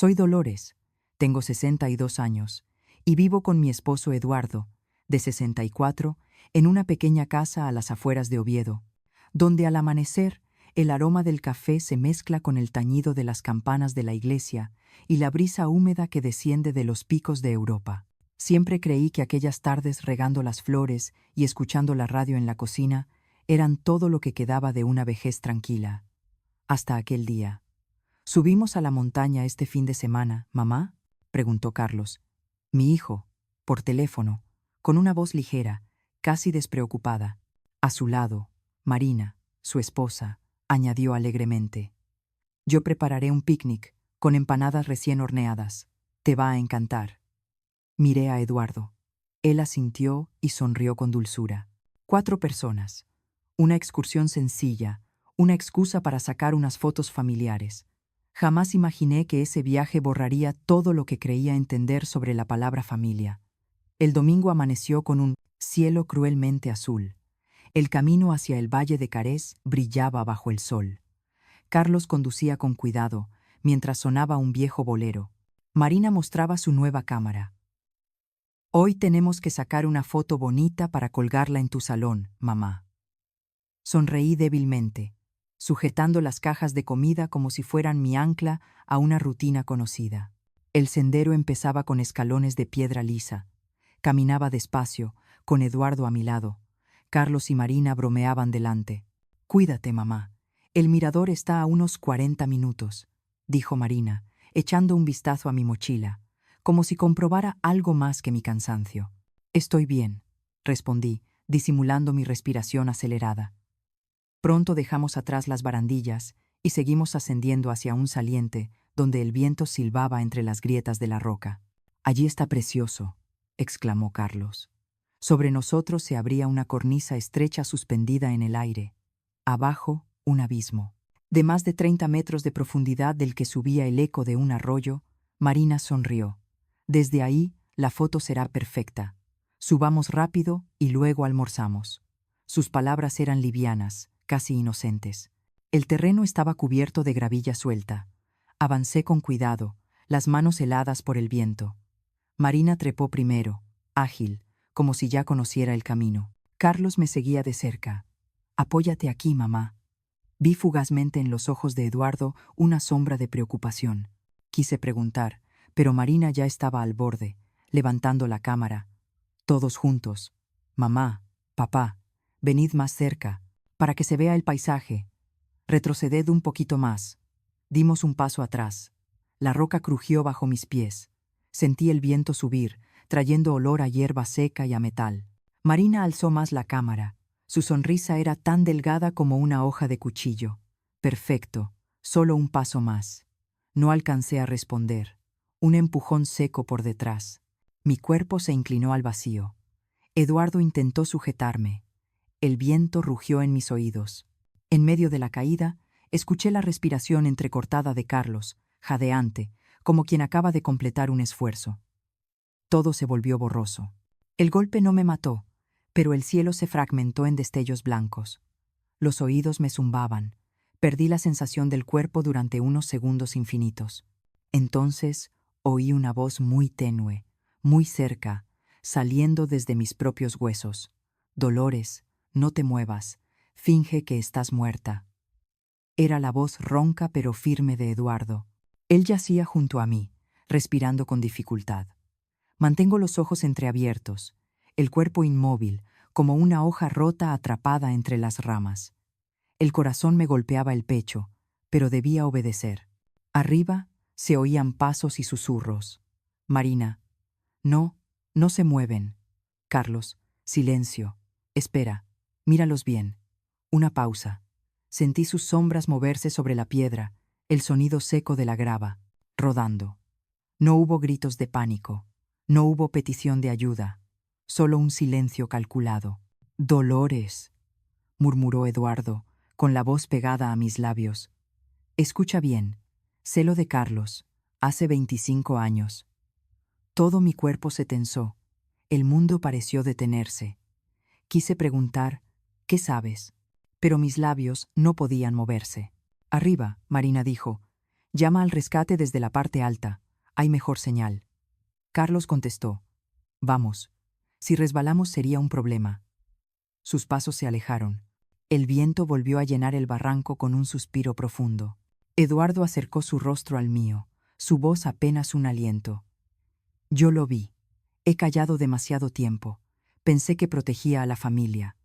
Soy Dolores, tengo 62 años, y vivo con mi esposo Eduardo, de 64, en una pequeña casa a las afueras de Oviedo, donde al amanecer el aroma del café se mezcla con el tañido de las campanas de la iglesia y la brisa húmeda que desciende de los picos de Europa. Siempre creí que aquellas tardes regando las flores y escuchando la radio en la cocina eran todo lo que quedaba de una vejez tranquila. Hasta aquel día. «¿Subimos a la montaña este fin de semana, mamá?», preguntó Carlos, mi hijo, por teléfono, con una voz ligera, casi despreocupada. A su lado, Marina, su esposa, añadió alegremente: «Yo prepararé un picnic con empanadas recién horneadas. Te va a encantar». Miré a Eduardo. Él asintió y sonrió con dulzura. 4 personas. Una excursión sencilla, una excusa para sacar unas fotos familiares. Jamás imaginé que ese viaje borraría todo lo que creía entender sobre la palabra familia. El domingo amaneció con un cielo cruelmente azul. El camino hacia el valle de Carés brillaba bajo el sol. Carlos conducía con cuidado, mientras sonaba un viejo bolero. Marina mostraba su nueva cámara. «Hoy tenemos que sacar una foto bonita para colgarla en tu salón, mamá». Sonreí débilmente, sujetando las cajas de comida como si fueran mi ancla a una rutina conocida. El sendero empezaba con escalones de piedra lisa. Caminaba despacio, con Eduardo a mi lado. Carlos y Marina bromeaban delante. «Cuídate, mamá. El mirador está a unos 40 minutos», dijo Marina, echando un vistazo a mi mochila, como si comprobara algo más que mi cansancio. «Estoy bien», respondí, disimulando mi respiración acelerada. Pronto dejamos atrás las barandillas y seguimos ascendiendo hacia un saliente donde el viento silbaba entre las grietas de la roca. «Allí está precioso», exclamó Carlos. Sobre nosotros se abría una cornisa estrecha suspendida en el aire. Abajo, un abismo. De más de 30 metros de profundidad del que subía el eco de un arroyo, Marina sonrió. «Desde ahí, la foto será perfecta. Subamos rápido y luego almorzamos». Sus palabras eran livianas, casi inocentes. El terreno estaba cubierto de gravilla suelta. Avancé con cuidado, las manos heladas por el viento. Marina trepó primero, ágil, como si ya conociera el camino. Carlos me seguía de cerca. «Apóyate aquí, mamá». Vi fugazmente en los ojos de Eduardo una sombra de preocupación. Quise preguntar, pero Marina ya estaba al borde, levantando la cámara. «Todos juntos. Mamá, papá, venid más cerca, para que se vea el paisaje. Retroceded un poquito más». Dimos un paso atrás. La roca crujió bajo mis pies. Sentí el viento subir, trayendo olor a hierba seca y a metal. Marina alzó más la cámara. Su sonrisa era tan delgada como una hoja de cuchillo. «Perfecto, solo un paso más». No alcancé a responder. Un empujón seco por detrás. Mi cuerpo se inclinó al vacío. Eduardo intentó sujetarme. El viento rugió en mis oídos. En medio de la caída, escuché la respiración entrecortada de Carlos, jadeante, como quien acaba de completar un esfuerzo. Todo se volvió borroso. El golpe no me mató, pero el cielo se fragmentó en destellos blancos. Los oídos me zumbaban. Perdí la sensación del cuerpo durante unos segundos infinitos. Entonces oí una voz muy tenue, muy cerca, saliendo desde mis propios huesos. «Dolores, no te muevas. Finge que estás muerta». Era la voz ronca pero firme de Eduardo. Él yacía junto a mí, respirando con dificultad. Mantengo los ojos entreabiertos, el cuerpo inmóvil, como una hoja rota atrapada entre las ramas. El corazón me golpeaba el pecho, pero debía obedecer. Arriba se oían pasos y susurros. «Marina, no, no se mueven». «Carlos, silencio. Espera, míralos bien». Una pausa. Sentí sus sombras moverse sobre la piedra, el sonido seco de la grava, rodando. No hubo gritos de pánico, no hubo petición de ayuda, solo un silencio calculado. «Dolores», murmuró Eduardo, con la voz pegada a mis labios. «Escucha bien. Sé lo de Carlos, hace 25 años». Todo mi cuerpo se tensó. El mundo pareció detenerse. Quise preguntar, «¿Qué sabes?», pero mis labios no podían moverse. «Arriba», Marina dijo. Llama al rescate desde la parte alta. Hay mejor señal. Carlos contestó. Vamos. Si resbalamos sería un problema. Sus pasos se alejaron. El viento volvió a llenar el barranco con un suspiro profundo. Eduardo acercó su rostro al mío, su voz apenas un aliento. Yo lo vi. He callado demasiado tiempo. Pensé que protegía a la familia.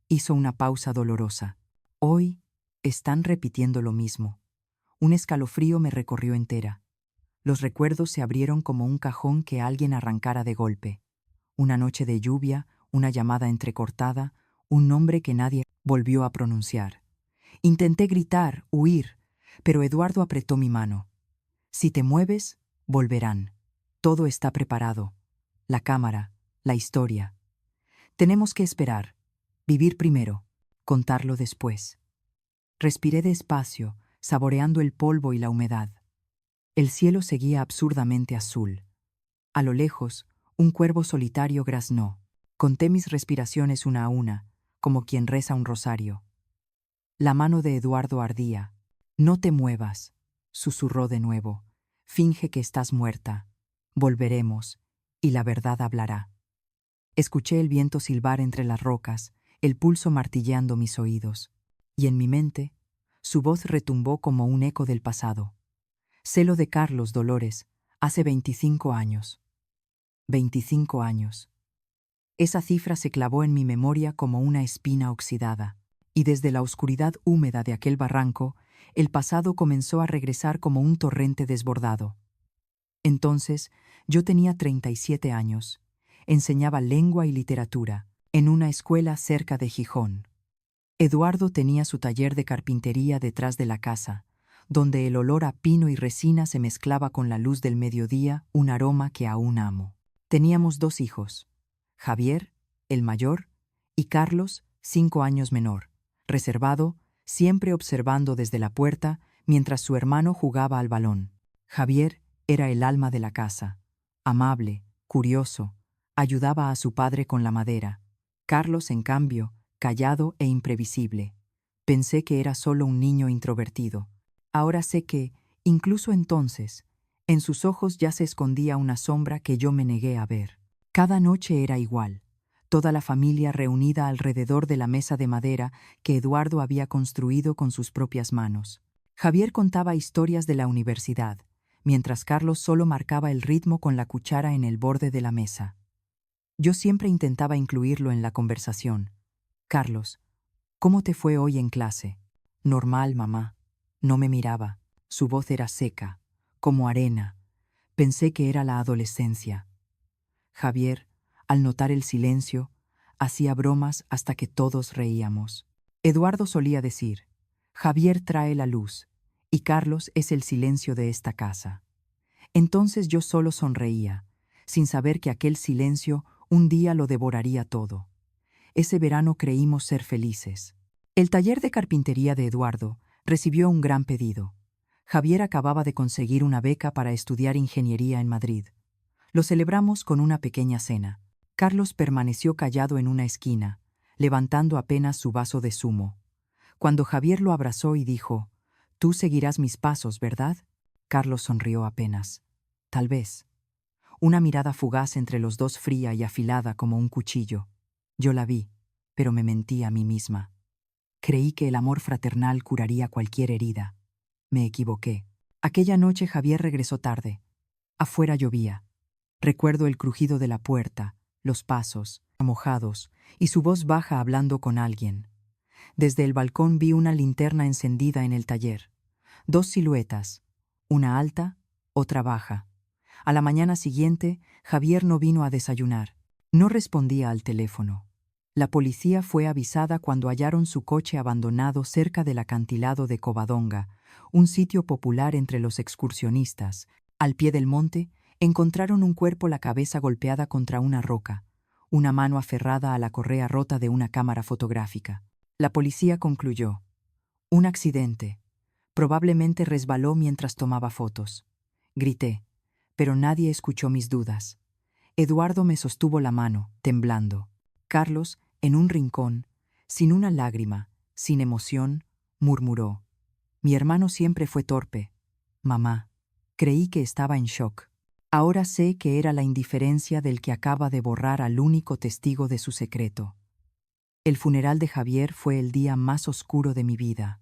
Hizo una pausa dolorosa. Hoy están repitiendo lo mismo. Un escalofrío me recorrió entera. Los recuerdos se abrieron como un cajón que alguien arrancara de golpe. Una noche de lluvia, una llamada entrecortada, un nombre que nadie volvió a pronunciar. Intenté gritar, huir, pero Eduardo apretó mi mano. Si te mueves, volverán. Todo está preparado. La cámara, la historia. Tenemos que esperar. Vivir primero, contarlo después. Respiré despacio, saboreando el polvo y la humedad. El cielo seguía absurdamente azul. A lo lejos, un cuervo solitario graznó. Conté mis respiraciones una a una, como quien reza un rosario. La mano de Eduardo ardía. No te muevas, susurró de nuevo. Finge que estás muerta. Volveremos, y la verdad hablará. Escuché el viento silbar entre las rocas, el pulso martilleando mis oídos. Y en mi mente, su voz retumbó como un eco del pasado. Sé lo de Carlos Dolores, hace 25 años. 25 años. Esa cifra se clavó en mi memoria como una espina oxidada, y desde la oscuridad húmeda de aquel barranco, el pasado comenzó a regresar como un torrente desbordado. Entonces, yo tenía 37 años. Enseñaba lengua y literatura, en una escuela cerca de Gijón. Eduardo tenía su taller de carpintería detrás de la casa, donde el olor a pino y resina se mezclaba con la luz del mediodía, un aroma que aún amo. Teníamos 2 hijos, Javier, el mayor, y Carlos, 5 años menor, reservado, siempre observando desde la puerta mientras su hermano jugaba al balón. Javier era el alma de la casa, amable, curioso, ayudaba a su padre con la madera. Carlos, en cambio, callado e imprevisible. Pensé que era solo un niño introvertido. Ahora sé que, incluso entonces, en sus ojos ya se escondía una sombra que yo me negué a ver. Cada noche era igual, toda la familia reunida alrededor de la mesa de madera que Eduardo había construido con sus propias manos. Javier contaba historias de la universidad, mientras Carlos solo marcaba el ritmo con la cuchara en el borde de la mesa. Yo siempre intentaba incluirlo en la conversación. Carlos, ¿cómo te fue hoy en clase? Normal, mamá. No me miraba. Su voz era seca, como arena. Pensé que era la adolescencia. Javier, al notar el silencio, hacía bromas hasta que todos reíamos. Eduardo solía decir, Javier trae la luz, y Carlos es el silencio de esta casa. Entonces yo solo sonreía, sin saber que aquel silencio un día lo devoraría todo. Ese verano creímos ser felices. El taller de carpintería de Eduardo recibió un gran pedido. Javier acababa de conseguir una beca para estudiar ingeniería en Madrid. Lo celebramos con una pequeña cena. Carlos permaneció callado en una esquina, levantando apenas su vaso de zumo. Cuando Javier lo abrazó y dijo, «Tú seguirás mis pasos, ¿verdad?», Carlos sonrió apenas. Tal vez. Una mirada fugaz entre los dos, fría y afilada como un cuchillo. Yo la vi, pero me mentí a mí misma. Creí que el amor fraternal curaría cualquier herida. Me equivoqué. Aquella noche Javier regresó tarde. Afuera llovía. Recuerdo el crujido de la puerta, los pasos, mojados, y su voz baja hablando con alguien. Desde el balcón vi una linterna encendida en el taller. 2 siluetas, una alta, otra baja. A la mañana siguiente, Javier no vino a desayunar. No respondía al teléfono. La policía fue avisada cuando hallaron su coche abandonado cerca del acantilado de Covadonga, un sitio popular entre los excursionistas. Al pie del monte, encontraron un cuerpo, la cabeza golpeada contra una roca, una mano aferrada a la correa rota de una cámara fotográfica. La policía concluyó: un accidente. Probablemente resbaló mientras tomaba fotos. Grité, pero nadie escuchó mis dudas. Eduardo me sostuvo la mano, temblando. Carlos, en un rincón, sin una lágrima, sin emoción, murmuró: mi hermano siempre fue torpe. mamá. Creí que estaba en shock. Ahora sé que era la indiferencia del que acaba de borrar al único testigo de su secreto. El funeral de Javier fue el día más oscuro de mi vida.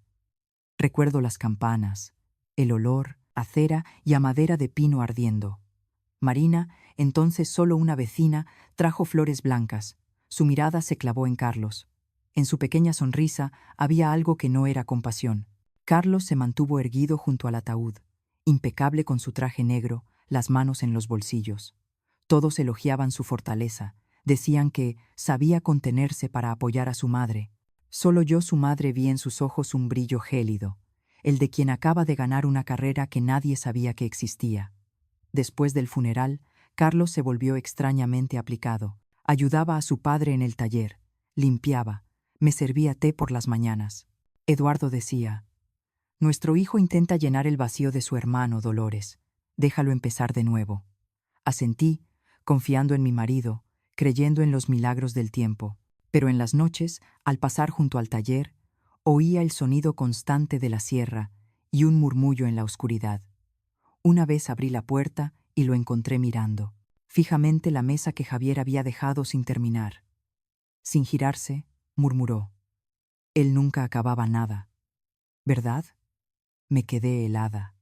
Recuerdo las campanas, el olor a cera y a madera de pino ardiendo. Marina, entonces solo una vecina, trajo flores blancas. Su mirada se clavó en Carlos. En su pequeña sonrisa había algo que no era compasión. Carlos se mantuvo erguido junto al ataúd, impecable con su traje negro, las manos en los bolsillos. Todos elogiaban su fortaleza, decían que sabía contenerse para apoyar a su madre. Solo yo, su madre, vi en sus ojos un brillo gélido, el de quien acaba de ganar una carrera que nadie sabía que existía. Después del funeral, Carlos se volvió extrañamente aplicado. Ayudaba a su padre en el taller, limpiaba, me servía té por las mañanas. Eduardo decía: nuestro hijo intenta llenar el vacío de su hermano, Dolores. Déjalo empezar de nuevo. Asentí, confiando en mi marido, creyendo en los milagros del tiempo. Pero en las noches, al pasar junto al taller, oía el sonido constante de la sierra y un murmullo en la oscuridad. Una vez abrí la puerta y lo encontré mirando fijamente la mesa que Javier había dejado sin terminar. Sin girarse, murmuró: él nunca acababa nada, ¿verdad? Me quedé helada.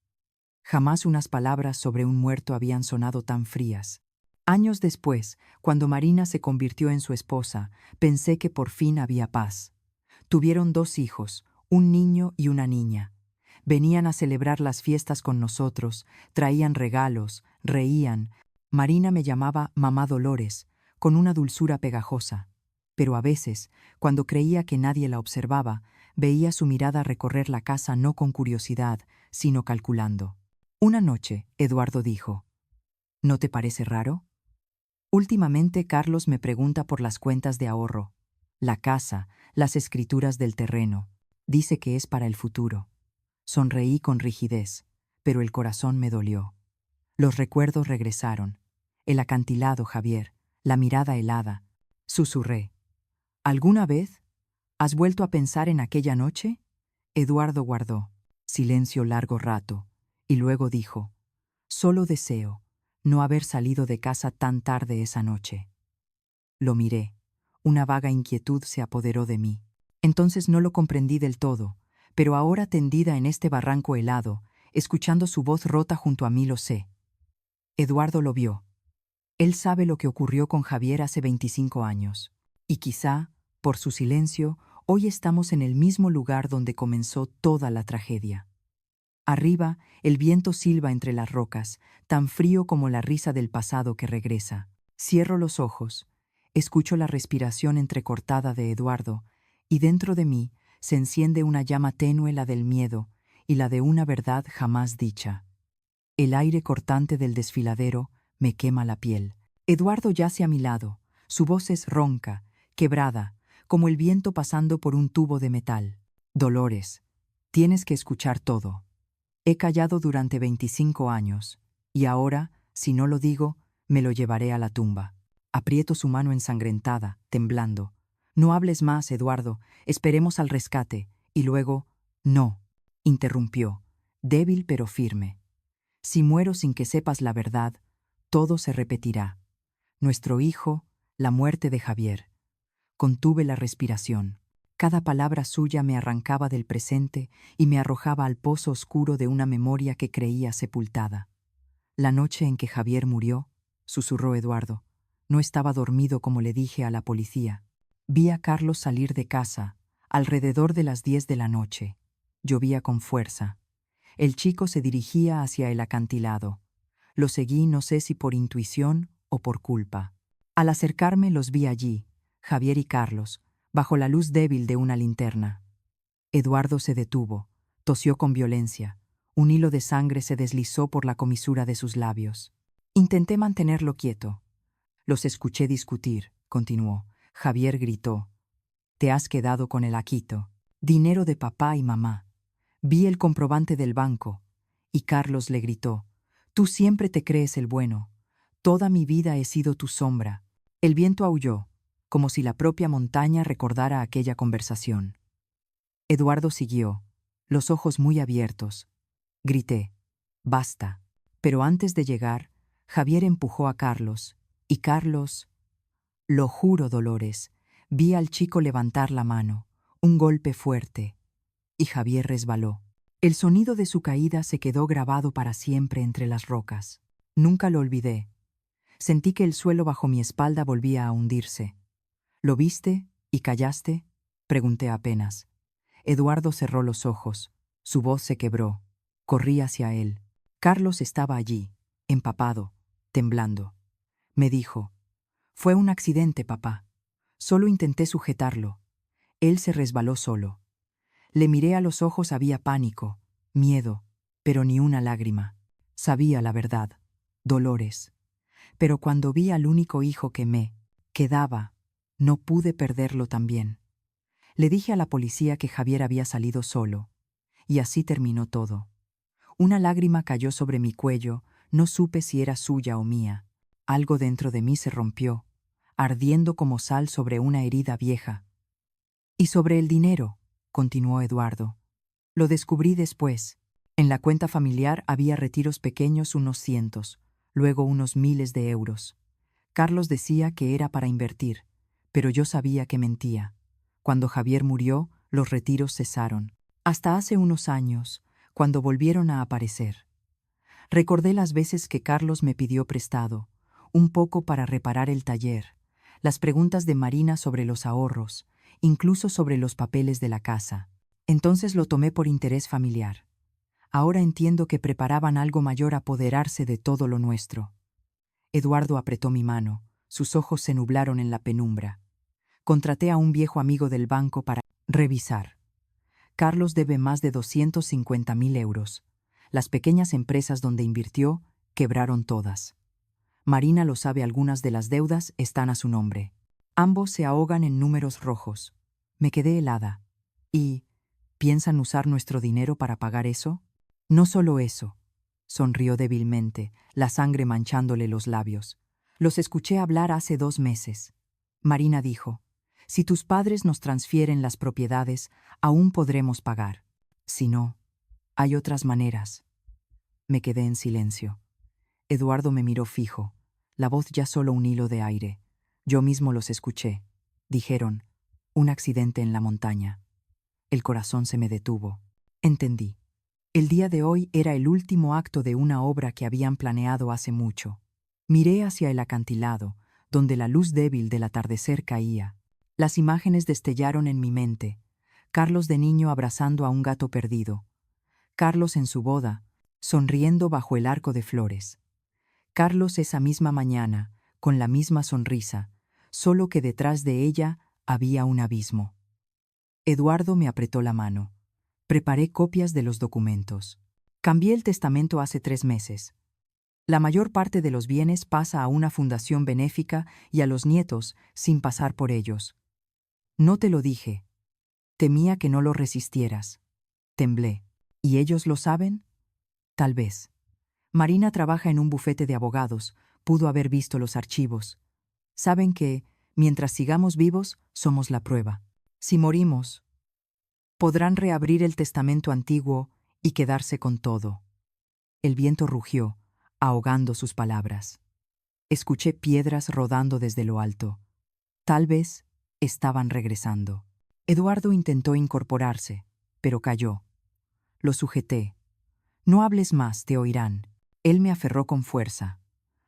Jamás unas palabras sobre un muerto habían sonado tan frías. Años después, cuando Marina se convirtió en su esposa, pensé que por fin había paz. Tuvieron 2 hijos, un niño y una niña. Venían a celebrar las fiestas con nosotros, traían regalos, reían. Marina me llamaba Mamá Dolores, con una dulzura pegajosa. Pero a veces, cuando creía que nadie la observaba, veía su mirada recorrer la casa no con curiosidad, sino calculando. Una noche, Eduardo dijo: ¿no te parece raro? Últimamente Carlos me pregunta por las cuentas de ahorro, la casa, las escrituras del terreno. Dice que es para el futuro. Sonreí con rigidez, pero el corazón me dolió. Los recuerdos regresaron. El acantilado, Javier, la mirada helada. Susurré: ¿alguna vez has vuelto a pensar en aquella noche? Eduardo guardó silencio largo rato, y luego dijo: solo deseo no haber salido de casa tan tarde esa noche. Lo miré. Una vaga inquietud se apoderó de mí. Entonces no lo comprendí del todo, pero ahora tendida en este barranco helado, escuchando su voz rota junto a mí, lo sé. Eduardo lo vio. Él sabe lo que ocurrió con Javier hace 25 años. Y quizá, por su silencio, hoy estamos en el mismo lugar donde comenzó toda la tragedia. Arriba, el viento silba entre las rocas, tan frío como la risa del pasado que regresa. Cierro los ojos, escucho la respiración entrecortada de Eduardo, y dentro de mí se enciende una llama tenue, la del miedo y la de una verdad jamás dicha. El aire cortante del desfiladero me quema la piel. Eduardo yace a mi lado. Su voz es ronca, quebrada, como el viento pasando por un tubo de metal. Dolores, tienes que escuchar todo. He callado durante 25 años, y ahora, si no lo digo, me lo llevaré a la tumba. Aprieto su mano ensangrentada, temblando. No hables más, Eduardo, esperemos al rescate. Y luego, no, interrumpió, débil pero firme. Si muero sin que sepas la verdad, todo se repetirá. Nuestro hijo, la muerte de Javier. Contuve la respiración. Cada palabra suya me arrancaba del presente y me arrojaba al pozo oscuro de una memoria que creía sepultada. La noche en que Javier murió, susurró Eduardo, no estaba dormido como le dije a la policía. Vi a Carlos salir de casa, alrededor de las 10 de la noche. Llovía con fuerza. El chico se dirigía hacia el acantilado. Lo seguí, no sé si por intuición o por culpa. Al acercarme los vi allí, Javier y Carlos, bajo la luz débil de una linterna. Eduardo se detuvo, tosió con violencia. Un hilo de sangre se deslizó por la comisura de sus labios. Intenté mantenerlo quieto. Los escuché discutir, continuó. Javier gritó: te has quedado con el aquito, dinero de papá y mamá. Vi el comprobante del banco. Y Carlos le gritó: tú siempre te crees el bueno. Toda mi vida he sido tu sombra. El viento aulló, como si la propia montaña recordara aquella conversación. Eduardo siguió, los ojos muy abiertos. Grité: Basta. Pero antes de llegar, Javier empujó a Carlos, y Carlos... Lo juro, Dolores, vi al chico levantar la mano, un golpe fuerte, y Javier resbaló. El sonido de su caída se quedó grabado para siempre entre las rocas. Nunca lo olvidé. Sentí que el suelo bajo mi espalda volvía a hundirse. ¿Lo viste y callaste?, pregunté apenas. Eduardo cerró los ojos. Su voz se quebró. Corrí hacia él. Carlos estaba allí, empapado, temblando. Me dijo: «Fue un accidente, papá. Solo intenté sujetarlo. Él se resbaló solo». Le miré a los ojos, había pánico, miedo, pero ni una lágrima. Sabía la verdad, Dolores. Pero cuando vi al único hijo que me quedaba, no pude perderlo también. Le dije a la policía que Javier había salido solo, y así terminó todo. Una lágrima cayó sobre mi cuello, no supe si era suya o mía. Algo dentro de mí se rompió, ardiendo como sal sobre una herida vieja. «Y sobre el dinero», continuó Eduardo. «Lo descubrí después. En la cuenta familiar había retiros pequeños, unos cientos, luego unos miles de euros. Carlos decía que era para invertir, pero yo sabía que mentía. Cuando Javier murió, los retiros cesaron. Hasta hace unos años, cuando volvieron a aparecer. Recordé las veces que Carlos me pidió prestado, un poco para reparar el taller, las preguntas de Marina sobre los ahorros, incluso sobre los papeles de la casa. Entonces lo tomé por interés familiar. Ahora entiendo que preparaban algo mayor, apoderarse de todo lo nuestro». Eduardo apretó mi mano, sus ojos se nublaron en la penumbra. Contraté a un viejo amigo del banco para revisar. Carlos debe más de 250.000 euros. Las pequeñas empresas donde invirtió quebraron todas. Marina lo sabe, algunas de las deudas están a su nombre. Ambos se ahogan en números rojos. Me quedé helada. ¿Y piensan usar nuestro dinero para pagar eso? No solo eso. Sonrió débilmente, la sangre manchándole los labios. Los escuché hablar hace 2 meses. Marina dijo: «Si tus padres nos transfieren las propiedades, aún podremos pagar. Si no, hay otras maneras». Me quedé en silencio. Eduardo me miró fijo, la voz ya solo un hilo de aire. Yo mismo los escuché. Dijeron: «Un accidente en la montaña». El corazón se me detuvo. Entendí. El día de hoy era el último acto de una obra que habían planeado hace mucho. Miré hacia el acantilado, donde la luz débil del atardecer caía. Las imágenes destellaron en mi mente. Carlos de niño abrazando a un gato perdido. Carlos en su boda, sonriendo bajo el arco de flores. Carlos esa misma mañana, con la misma sonrisa, solo que detrás de ella había un abismo. Eduardo me apretó la mano. Preparé copias de los documentos. Cambié el testamento hace 3 meses. La mayor parte de los bienes pasa a una fundación benéfica y a los nietos sin pasar por ellos. No te lo dije. Temía que no lo resistieras. Temblé. ¿Y ellos lo saben? Tal vez. Marina trabaja en un bufete de abogados. Pudo haber visto los archivos. Saben que, mientras sigamos vivos, somos la prueba. Si morimos, podrán reabrir el testamento antiguo y quedarse con todo. El viento rugió, ahogando sus palabras. Escuché piedras rodando desde lo alto. Tal vez estaban regresando. Eduardo intentó incorporarse, pero cayó. Lo sujeté. «No hables más, te oirán». Él me aferró con fuerza.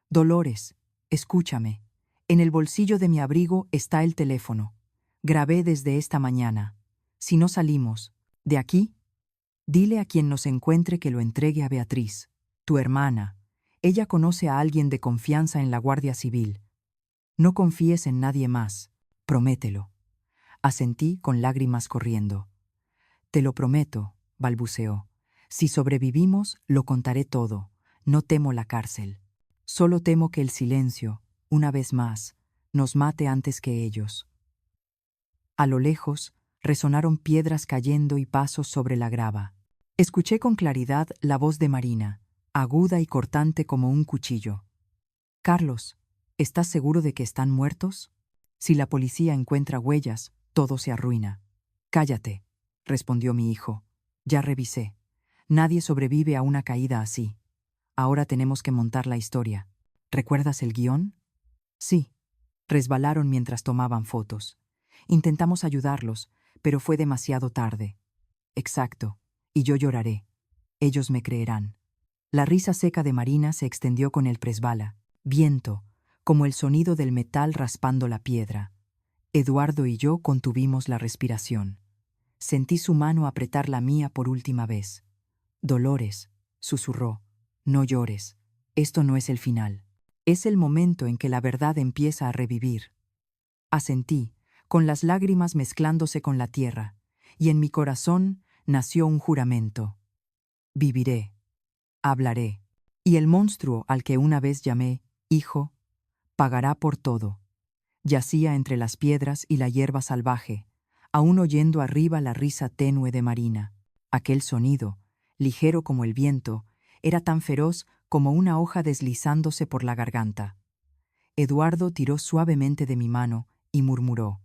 «Dolores, escúchame. En el bolsillo de mi abrigo está el teléfono. Grabé desde esta mañana. Si no salimos de aquí, dile a quien nos encuentre que lo entregue a Beatriz, tu hermana. Ella conoce a alguien de confianza en la Guardia Civil. No confíes en nadie más. Promételo». Asentí con lágrimas corriendo. «Te lo prometo», balbuceó. «Si sobrevivimos, lo contaré todo. No temo la cárcel. Solo temo que el silencio, una vez más, nos mate antes que ellos». A lo lejos, resonaron piedras cayendo y pasos sobre la grava. Escuché con claridad la voz de Marina, aguda y cortante como un cuchillo. «Carlos, ¿estás seguro de que están muertos? Si la policía encuentra huellas, todo se arruina». «Cállate», respondió mi hijo. «Ya revisé. Nadie sobrevive a una caída así. Ahora tenemos que montar la historia. ¿Recuerdas el guión? Sí. Resbalaron mientras tomaban fotos. Intentamos ayudarlos, pero fue demasiado tarde. Exacto. Y yo lloraré. Ellos me creerán. La risa seca de Marina se extendió con el presbala. Viento, como el sonido del metal raspando la piedra. Eduardo y yo contuvimos la respiración. Sentí su mano apretar la mía por última vez. Dolores, susurró, no llores. Esto no es el final. Es el momento en que la verdad empieza a revivir. Asentí, con las lágrimas mezclándose con la tierra, y en mi corazón nació un juramento. Viviré, hablaré, y el monstruo al que una vez llamé hijo, pagará por todo. Yacía entre las piedras y la hierba salvaje, aún oyendo arriba la risa tenue de Marina. Aquel sonido, ligero como el viento, era tan feroz como una hoja deslizándose por la garganta. Eduardo tiró suavemente de mi mano y murmuró: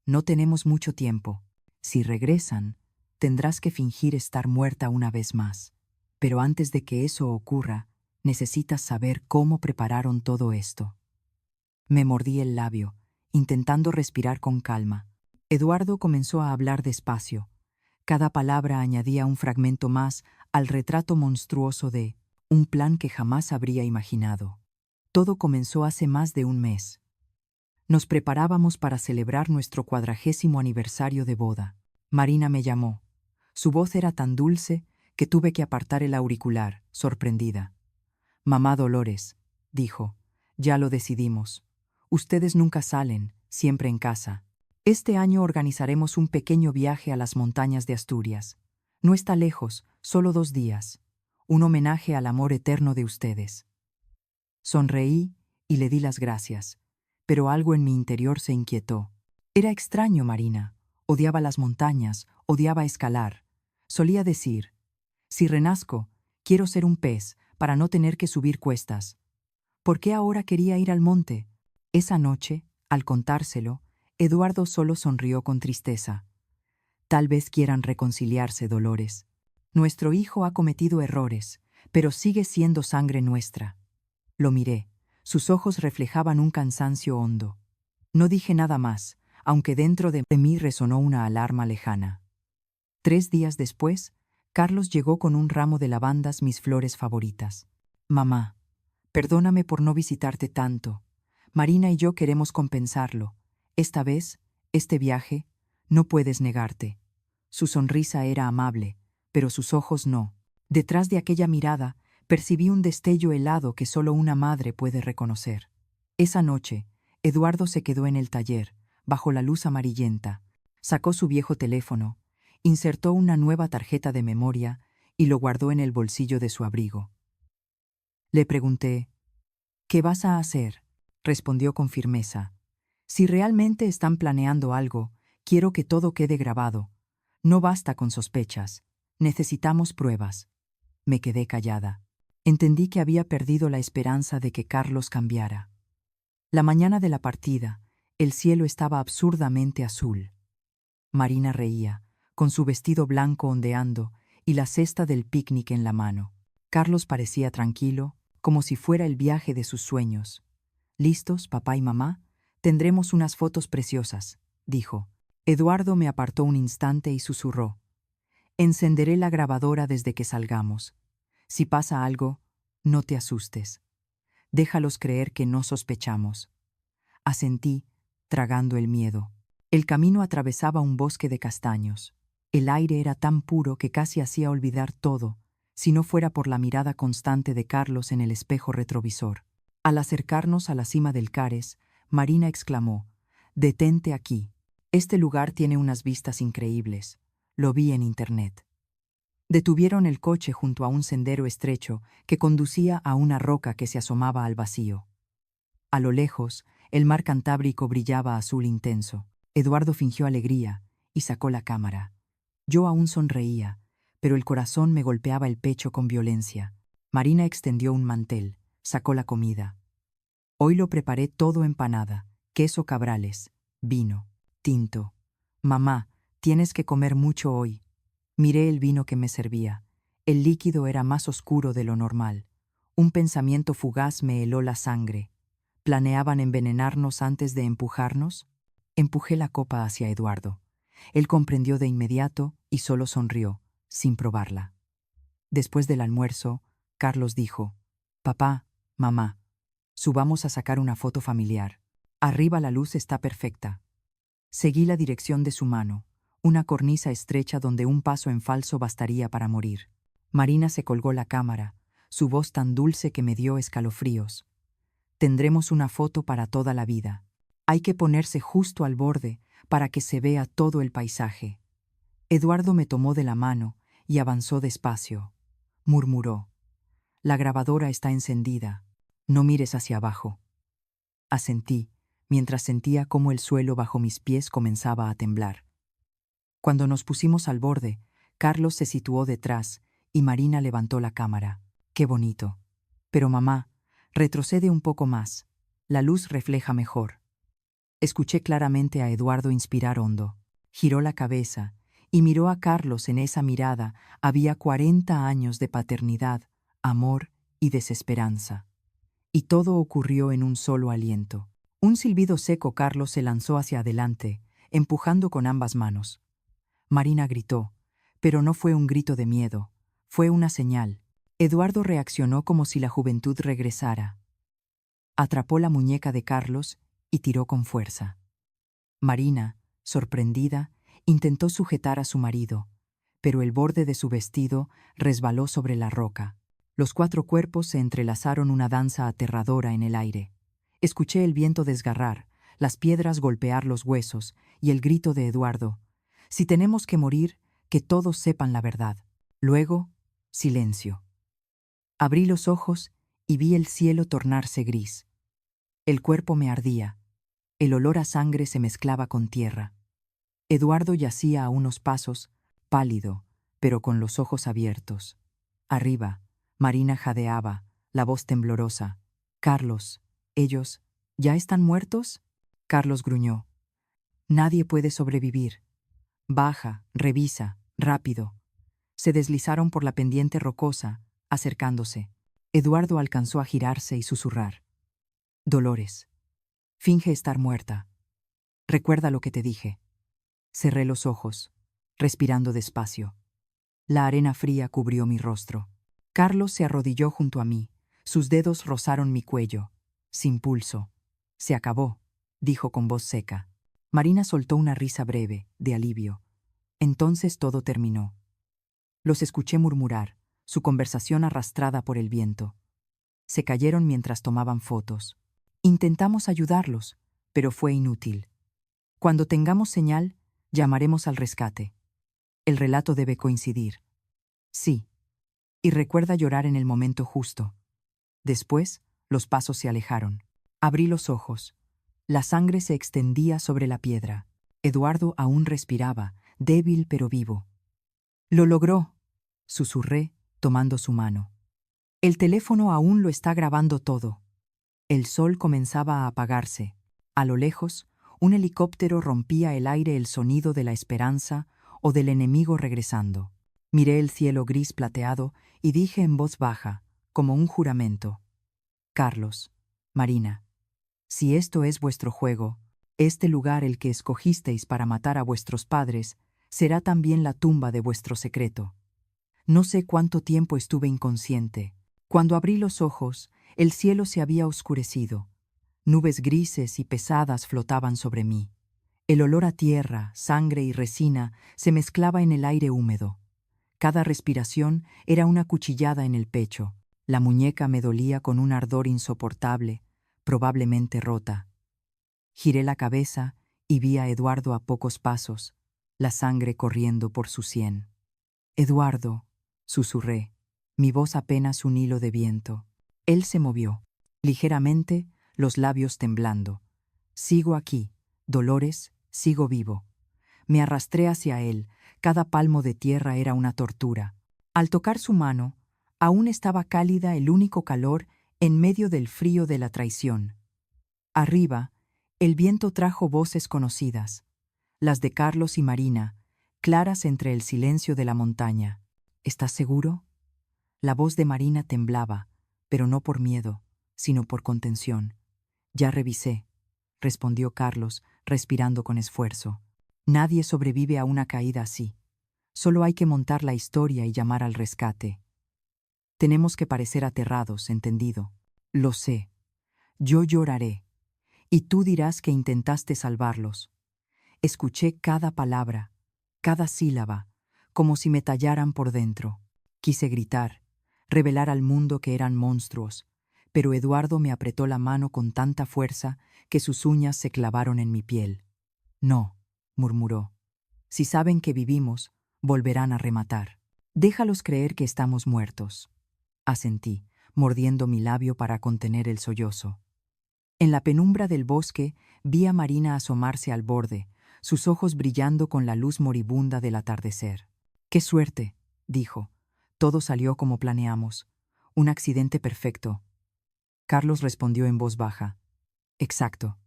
no tenemos mucho tiempo. Si regresan, tendrás que fingir estar muerta una vez más. Pero antes de que eso ocurra, necesitas saber cómo prepararon todo esto. Me mordí el labio, intentando respirar con calma. Eduardo comenzó a hablar despacio. Cada palabra añadía un fragmento más al retrato monstruoso de un plan que jamás habría imaginado. Todo comenzó hace más de un mes. Nos preparábamos para celebrar nuestro 40º aniversario de boda. Marina me llamó. Su voz era tan dulce que tuve que apartar el auricular, sorprendida. Mamá Dolores, dijo, ya lo decidimos. Ustedes nunca salen, siempre en casa. Este año organizaremos un pequeño viaje a las montañas de Asturias. No está lejos, solo 2 días. Un homenaje al amor eterno de ustedes. Sonreí y le di las gracias, pero algo en mi interior se inquietó. Era extraño, Marina. Odiaba las montañas, odiaba escalar. Solía decir, si renazco, quiero ser un pez para no tener que subir cuestas. ¿Por qué ahora quería ir al monte? Esa noche, al contárselo, Eduardo solo sonrió con tristeza. Tal vez quieran reconciliarse, Dolores. Nuestro hijo ha cometido errores, pero sigue siendo sangre nuestra. Lo miré. Sus ojos reflejaban un cansancio hondo. No dije nada más, aunque dentro de mí resonó una alarma lejana. 3 días después, Carlos llegó con un ramo de lavandas, mis flores favoritas. Mamá, perdóname por no visitarte tanto. Marina y yo queremos compensarlo. Esta vez, este viaje, no puedes negarte. Su sonrisa era amable, pero sus ojos no. Detrás de aquella mirada, percibí un destello helado que solo una madre puede reconocer. Esa noche, Eduardo se quedó en el taller, bajo la luz amarillenta. Sacó su viejo teléfono, insertó una nueva tarjeta de memoria y lo guardó en el bolsillo de su abrigo. Le pregunté, ¿qué vas a hacer? Respondió con firmeza. Si realmente están planeando algo, quiero que todo quede grabado. No basta con sospechas. Necesitamos pruebas. Me quedé callada. Entendí que había perdido la esperanza de que Carlos cambiara. La mañana de la partida, el cielo estaba absurdamente azul. Marina reía, con su vestido blanco ondeando y la cesta del picnic en la mano. Carlos parecía tranquilo, como si fuera el viaje de sus sueños. ¿Listos, papá y mamá? Tendremos unas fotos preciosas, dijo. Eduardo me apartó un instante y susurró. Encenderé la grabadora desde que salgamos. Si pasa algo, no te asustes. Déjalos creer que no sospechamos. Asentí, tragando el miedo. El camino atravesaba un bosque de castaños. El aire era tan puro que casi hacía olvidar todo, si no fuera por la mirada constante de Carlos en el espejo retrovisor. Al acercarnos a la cima del Cares, Marina exclamó, «Detente aquí. Este lugar tiene unas vistas increíbles. Lo vi en internet». Detuvieron el coche junto a un sendero estrecho que conducía a una roca que se asomaba al vacío. A lo lejos, el mar Cantábrico brillaba azul intenso. Eduardo fingió alegría y sacó la cámara. Yo aún sonreía, pero el corazón me golpeaba el pecho con violencia. Marina extendió un mantel, sacó la comida. Hoy lo preparé todo: empanada, queso cabrales, vino, tinto. Mamá, tienes que comer mucho hoy. Miré el vino que me servía. El líquido era más oscuro de lo normal. Un pensamiento fugaz me heló la sangre. ¿Planeaban envenenarnos antes de empujarnos? Empujé la copa hacia Eduardo. Él comprendió de inmediato y solo sonrió, sin probarla. Después del almuerzo, Carlos dijo: «Papá, mamá, subamos a sacar una foto familiar. Arriba la luz está perfecta». Seguí la dirección de su mano, una cornisa estrecha donde un paso en falso bastaría para morir. Marina se colgó la cámara, su voz tan dulce que me dio escalofríos. «Tendremos una foto para toda la vida. Hay que ponerse justo al borde para que se vea todo el paisaje». Eduardo me tomó de la mano y avanzó despacio. Murmuró: «La grabadora está encendida. No mires hacia abajo». Asentí, mientras sentía cómo el suelo bajo mis pies comenzaba a temblar. Cuando nos pusimos al borde, Carlos se situó detrás y Marina levantó la cámara. «Qué bonito». «Pero mamá, retrocede un poco más. La luz refleja mejor». Escuché claramente a Eduardo inspirar hondo. Giró la cabeza y miró a Carlos. En esa mirada había 40 años de paternidad, amor y desesperanza. Y todo ocurrió en un solo aliento. Un silbido seco. Carlos se lanzó hacia adelante, empujando con ambas manos. Marina gritó, pero no fue un grito de miedo, fue una señal. Eduardo reaccionó como si la juventud regresara. Atrapó la muñeca de Carlos y tiró con fuerza. Marina, sorprendida, intentó sujetar a su marido, pero el borde de su vestido resbaló sobre la roca. Los 4 cuerpos se entrelazaron, una danza aterradora en el aire. Escuché el viento desgarrar, las piedras golpear los huesos y el grito de Eduardo: «Si tenemos que morir, que todos sepan la verdad». Luego, silencio. Abrí los ojos y vi el cielo tornarse gris. El cuerpo me ardía. El olor a sangre se mezclaba con tierra. Eduardo yacía a unos pasos, pálido, pero con los ojos abiertos. Arriba, Marina jadeaba, la voz temblorosa: «Carlos, ¿ellos ya están muertos?». Carlos gruñó: «Nadie puede sobrevivir. Baja, revisa, rápido». Se deslizaron por la pendiente rocosa, acercándose. Eduardo alcanzó a girarse y susurrar: «Dolores, finge estar muerta. Recuerda lo que te dije». Cerré los ojos, respirando despacio. La arena fría cubrió mi rostro. Carlos se arrodilló junto a mí. Sus dedos rozaron mi cuello. Sin pulso. «Se acabó», dijo con voz seca. Marina soltó una risa breve, de alivio. Entonces todo terminó. Los escuché murmurar, su conversación arrastrada por el viento. Se cayeron mientras tomaban fotos. Intentamos ayudarlos, pero fue inútil. Cuando tengamos señal, llamaremos al rescate. El relato debe coincidir. Sí. Y recuerda llorar en el momento justo. Después, los pasos se alejaron. Abrí los ojos. La sangre se extendía sobre la piedra. Eduardo aún respiraba, débil pero vivo. «Lo logró», susurré, tomando su mano. «El teléfono aún lo está grabando todo». El sol comenzaba a apagarse. A lo lejos, un helicóptero rompía el aire, el sonido de la esperanza o del enemigo regresando. Miré el cielo gris plateado y dije en voz baja, como un juramento: «Carlos, Marina, si esto es vuestro juego, este lugar, el que escogisteis para matar a vuestros padres, será también la tumba de vuestro secreto». No sé cuánto tiempo estuve inconsciente. Cuando abrí los ojos, el cielo se había oscurecido. Nubes grises y pesadas flotaban sobre mí. El olor a tierra, sangre y resina se mezclaba en el aire húmedo. Cada respiración era una cuchillada en el pecho. La muñeca me dolía con un ardor insoportable, probablemente rota. Giré la cabeza y vi a Eduardo a pocos pasos, la sangre corriendo por su sien. «Eduardo», susurré, mi voz apenas un hilo de viento. Él se movió, ligeramente, los labios temblando. «Sigo aquí, Dolores, sigo vivo». Me arrastré hacia él, cada palmo de tierra era una tortura. Al tocar su mano, aún estaba cálida, el único calor en medio del frío de la traición. Arriba, el viento trajo voces conocidas, las de Carlos y Marina, claras entre el silencio de la montaña. «¿Estás seguro?». La voz de Marina temblaba, pero no por miedo, sino por contención. Ya revisé, respondió Carlos, respirando con esfuerzo. Nadie sobrevive a una caída así. Solo hay que montar la historia y llamar al rescate. Tenemos que parecer aterrados, ¿entendido? Lo sé. Yo lloraré. Y tú dirás que intentaste salvarlos. Escuché cada palabra, cada sílaba, como si me tallaran por dentro. Quise gritar, revelar al mundo que eran monstruos, pero Eduardo me apretó la mano con tanta fuerza que sus uñas se clavaron en mi piel. No, murmuró. Si saben que vivimos, volverán a rematar. Déjalos creer que estamos muertos. Asentí, mordiendo mi labio para contener el sollozo. En la penumbra del bosque vi a Marina asomarse al borde, sus ojos brillando con la luz moribunda del atardecer. ¡Qué suerte!, dijo. Todo salió como planeamos. Un accidente perfecto. Carlos respondió en voz baja. Exacto.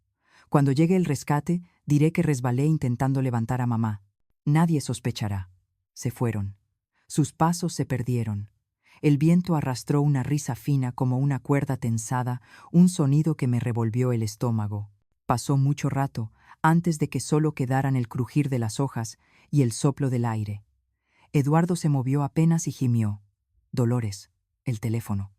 Cuando llegue el rescate, diré que resbalé intentando levantar a mamá. Nadie sospechará. Se fueron. Sus pasos se perdieron. El viento arrastró una risa fina como una cuerda tensada, un sonido que me revolvió el estómago. Pasó mucho rato antes de que solo quedaran el crujir de las hojas y el soplo del aire. Eduardo se movió apenas y gimió. Dolores, el teléfono.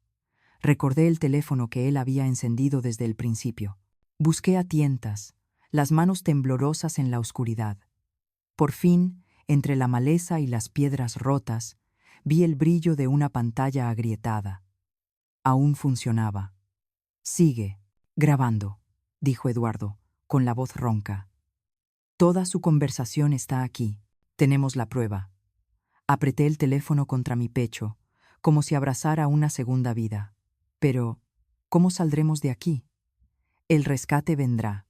Recordé el teléfono que él había encendido desde el principio. Busqué a tientas, las manos temblorosas en la oscuridad. Por fin, entre la maleza y las piedras rotas, vi el brillo de una pantalla agrietada. Aún funcionaba. Sigue, grabando, dijo Eduardo, con la voz ronca. Toda su conversación está aquí. Tenemos la prueba. Apreté el teléfono contra mi pecho, como si abrazara una segunda vida. Pero, ¿cómo saldremos de aquí? El rescate vendrá.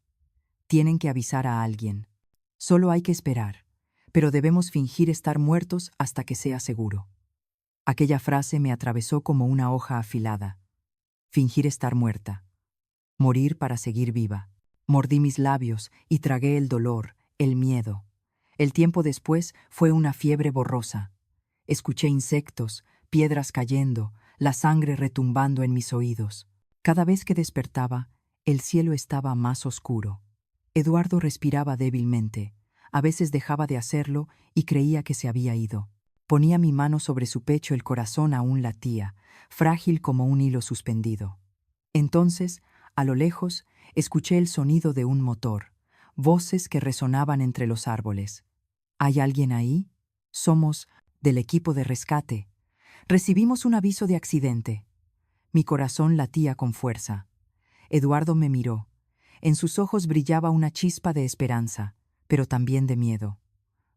Tienen que avisar a alguien. Solo hay que esperar, pero debemos fingir estar muertos hasta que sea seguro. Aquella frase me atravesó como una hoja afilada. Fingir estar muerta. Morir para seguir viva. Mordí mis labios y tragué el dolor, el miedo. El tiempo después fue una fiebre borrosa. Escuché insectos, piedras cayendo, la sangre retumbando en mis oídos. Cada vez que despertaba, el cielo estaba más oscuro. Eduardo respiraba débilmente. A veces dejaba de hacerlo y creía que se había ido. Ponía mi mano sobre su pecho, el corazón aún latía, frágil como un hilo suspendido. Entonces, a lo lejos, escuché el sonido de un motor, voces que resonaban entre los árboles. ¿Hay alguien ahí? Somos del equipo de rescate. Recibimos un aviso de accidente. Mi corazón latía con fuerza. Eduardo me miró. En sus ojos brillaba una chispa de esperanza, pero también de miedo.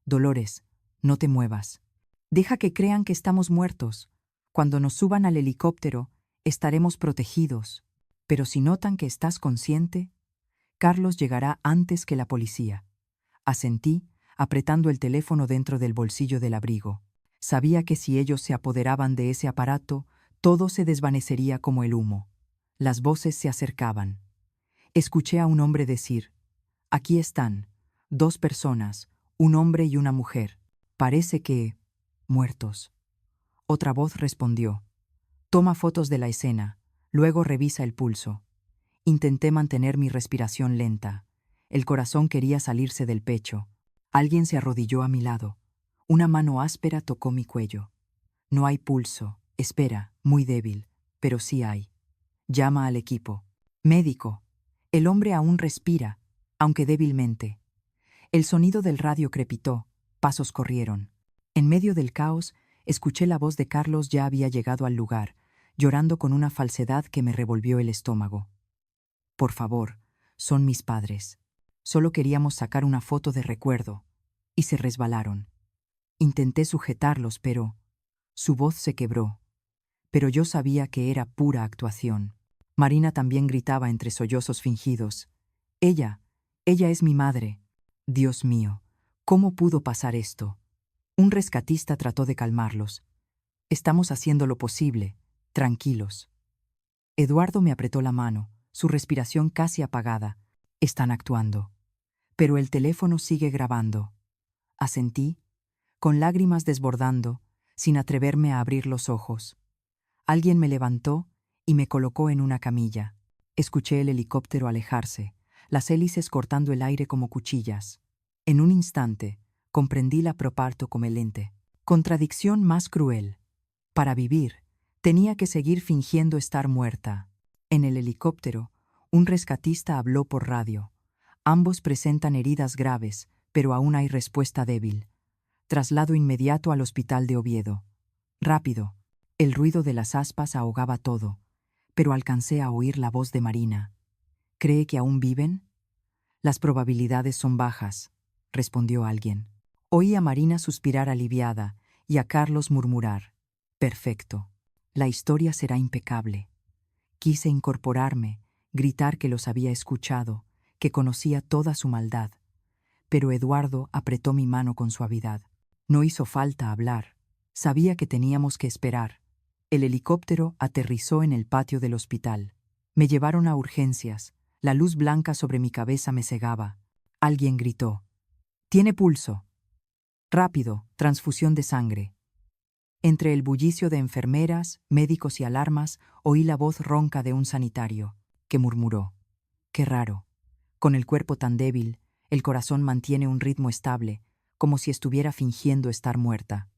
Dolores, no te muevas. Deja que crean que estamos muertos. Cuando nos suban al helicóptero, estaremos protegidos. Pero si notan que estás consciente, Carlos llegará antes que la policía. Asentí, apretando el teléfono dentro del bolsillo del abrigo. Sabía que si ellos se apoderaban de ese aparato, todo se desvanecería como el humo. Las voces se acercaban. Escuché a un hombre decir: «Aquí están, 2 personas, un hombre y una mujer. Parece que... muertos». Otra voz respondió: «Toma fotos de la escena, luego revisa el pulso». Intenté mantener mi respiración lenta. El corazón quería salirse del pecho. Alguien se arrodilló a mi lado. Una mano áspera tocó mi cuello. «No hay pulso. Espera, muy débil, pero sí hay. Llama al equipo. Médico». El hombre aún respira, aunque débilmente. El sonido del radio crepitó, pasos corrieron. En medio del caos, escuché la voz de Carlos. Ya había llegado al lugar, llorando con una falsedad que me revolvió el estómago. «Por favor, son mis padres. Solo queríamos sacar una foto de recuerdo». Y se resbalaron. Intenté sujetarlos, pero... Su voz se quebró. Pero yo sabía que era pura actuación. Marina también gritaba entre sollozos fingidos: «Ella es mi madre». Dios mío, ¿cómo pudo pasar esto? Un rescatista trató de calmarlos. «Estamos haciendo lo posible. Tranquilos». Eduardo me apretó la mano, su respiración casi apagada. «Están actuando». «Pero el teléfono sigue grabando». Asentí, con lágrimas desbordando, sin atreverme a abrir los ojos. Alguien me levantó y me colocó en una camilla. Escuché el helicóptero alejarse, las hélices cortando el aire como cuchillas. En un instante, comprendí la proparto como el ente. Contradicción más cruel. Para vivir, tenía que seguir fingiendo estar muerta. En el helicóptero, un rescatista habló por radio. Ambos presentan heridas graves, pero aún hay respuesta débil. Traslado inmediato al hospital de Oviedo. Rápido. El ruido de las aspas ahogaba todo, pero alcancé a oír la voz de Marina. ¿Cree que aún viven? Las probabilidades son bajas, respondió alguien. Oí a Marina suspirar aliviada y a Carlos murmurar. Perfecto. La historia será impecable. Quise incorporarme, gritar que los había escuchado, que conocía toda su maldad. Pero Eduardo apretó mi mano con suavidad. No hizo falta hablar. Sabía que teníamos que esperar. El helicóptero aterrizó en el patio del hospital. Me llevaron a urgencias. La luz blanca sobre mi cabeza me cegaba. Alguien gritó. «Tiene pulso». Rápido, transfusión de sangre. Entre el bullicio de enfermeras, médicos y alarmas, oí la voz ronca de un sanitario, que murmuró. «Qué raro. Con el cuerpo tan débil, el corazón mantiene un ritmo estable, como si estuviera fingiendo estar muerta».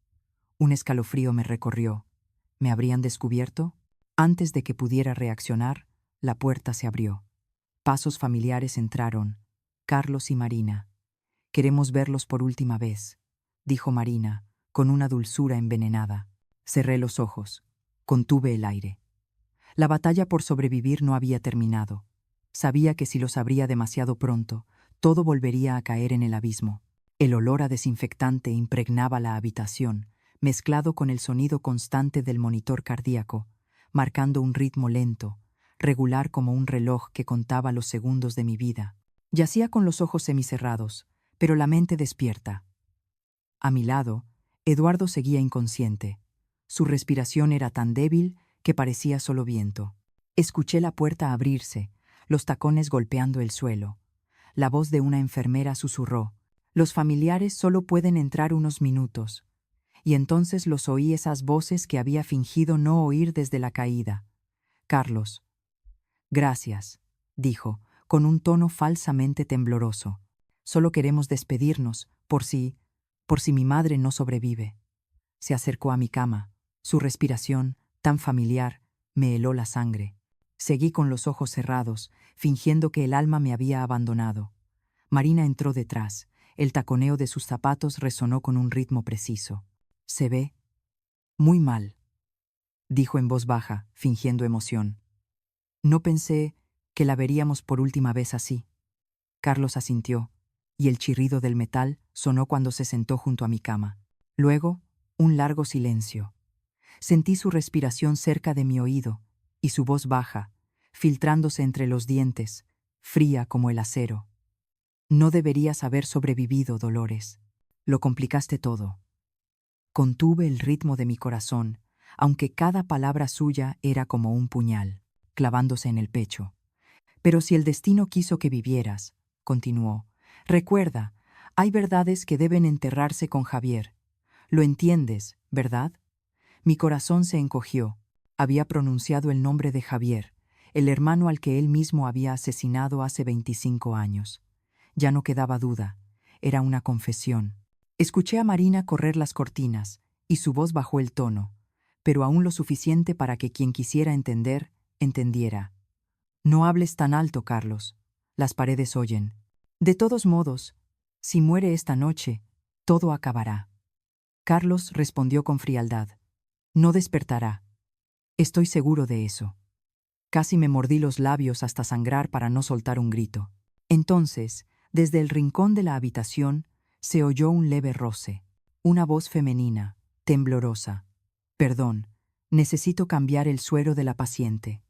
Un escalofrío me recorrió. ¿Me habrían descubierto? Antes de que pudiera reaccionar, la puerta se abrió. Pasos familiares entraron. Carlos y Marina. «Queremos verlos por última vez», dijo Marina, con una dulzura envenenada. Cerré los ojos. Contuve el aire. La batalla por sobrevivir no había terminado. Sabía que si los abría demasiado pronto, todo volvería a caer en el abismo. El olor a desinfectante impregnaba la habitación, mezclado con el sonido constante del monitor cardíaco, marcando un ritmo lento, regular como un reloj que contaba los segundos de mi vida. Yacía con los ojos semicerrados, pero la mente despierta. A mi lado, Eduardo seguía inconsciente. Su respiración era tan débil que parecía solo viento. Escuché la puerta abrirse, los tacones golpeando el suelo. La voz de una enfermera susurró: «Los familiares solo pueden entrar unos minutos». Y entonces los oí, esas voces que había fingido no oír desde la caída. «Carlos». «Gracias», dijo, con un tono falsamente tembloroso. «Solo queremos despedirnos, por si mi madre no sobrevive». Se acercó a mi cama. Su respiración, tan familiar, me heló la sangre. Seguí con los ojos cerrados, fingiendo que el alma me había abandonado. Marina entró detrás. El taconeo de sus zapatos resonó con un ritmo preciso. «Se ve muy mal», dijo en voz baja, fingiendo emoción. «No pensé que la veríamos por última vez así». Carlos asintió, y el chirrido del metal sonó cuando se sentó junto a mi cama. Luego, un largo silencio. Sentí su respiración cerca de mi oído, y su voz baja, filtrándose entre los dientes, fría como el acero. «No deberías haber sobrevivido, Dolores. Lo complicaste todo». Contuve el ritmo de mi corazón, aunque cada palabra suya era como un puñal, clavándose en el pecho. «Pero si el destino quiso que vivieras», continuó, «recuerda, hay verdades que deben enterrarse con Javier. Lo entiendes, ¿verdad?» Mi corazón se encogió. Había pronunciado el nombre de Javier, el hermano al que él mismo había asesinado hace 25 años. Ya no quedaba duda. Era una confesión. Escuché a Marina correr las cortinas, y su voz bajó el tono, pero aún lo suficiente para que quien quisiera entender, entendiera. «No hables tan alto, Carlos. Las paredes oyen. De todos modos, si muere esta noche, todo acabará». Carlos respondió con frialdad. «No despertará. Estoy seguro de eso». Casi me mordí los labios hasta sangrar para no soltar un grito. Entonces, desde el rincón de la habitación, se oyó un leve roce. Una voz femenina, temblorosa. «Perdón, necesito cambiar el suero de la paciente».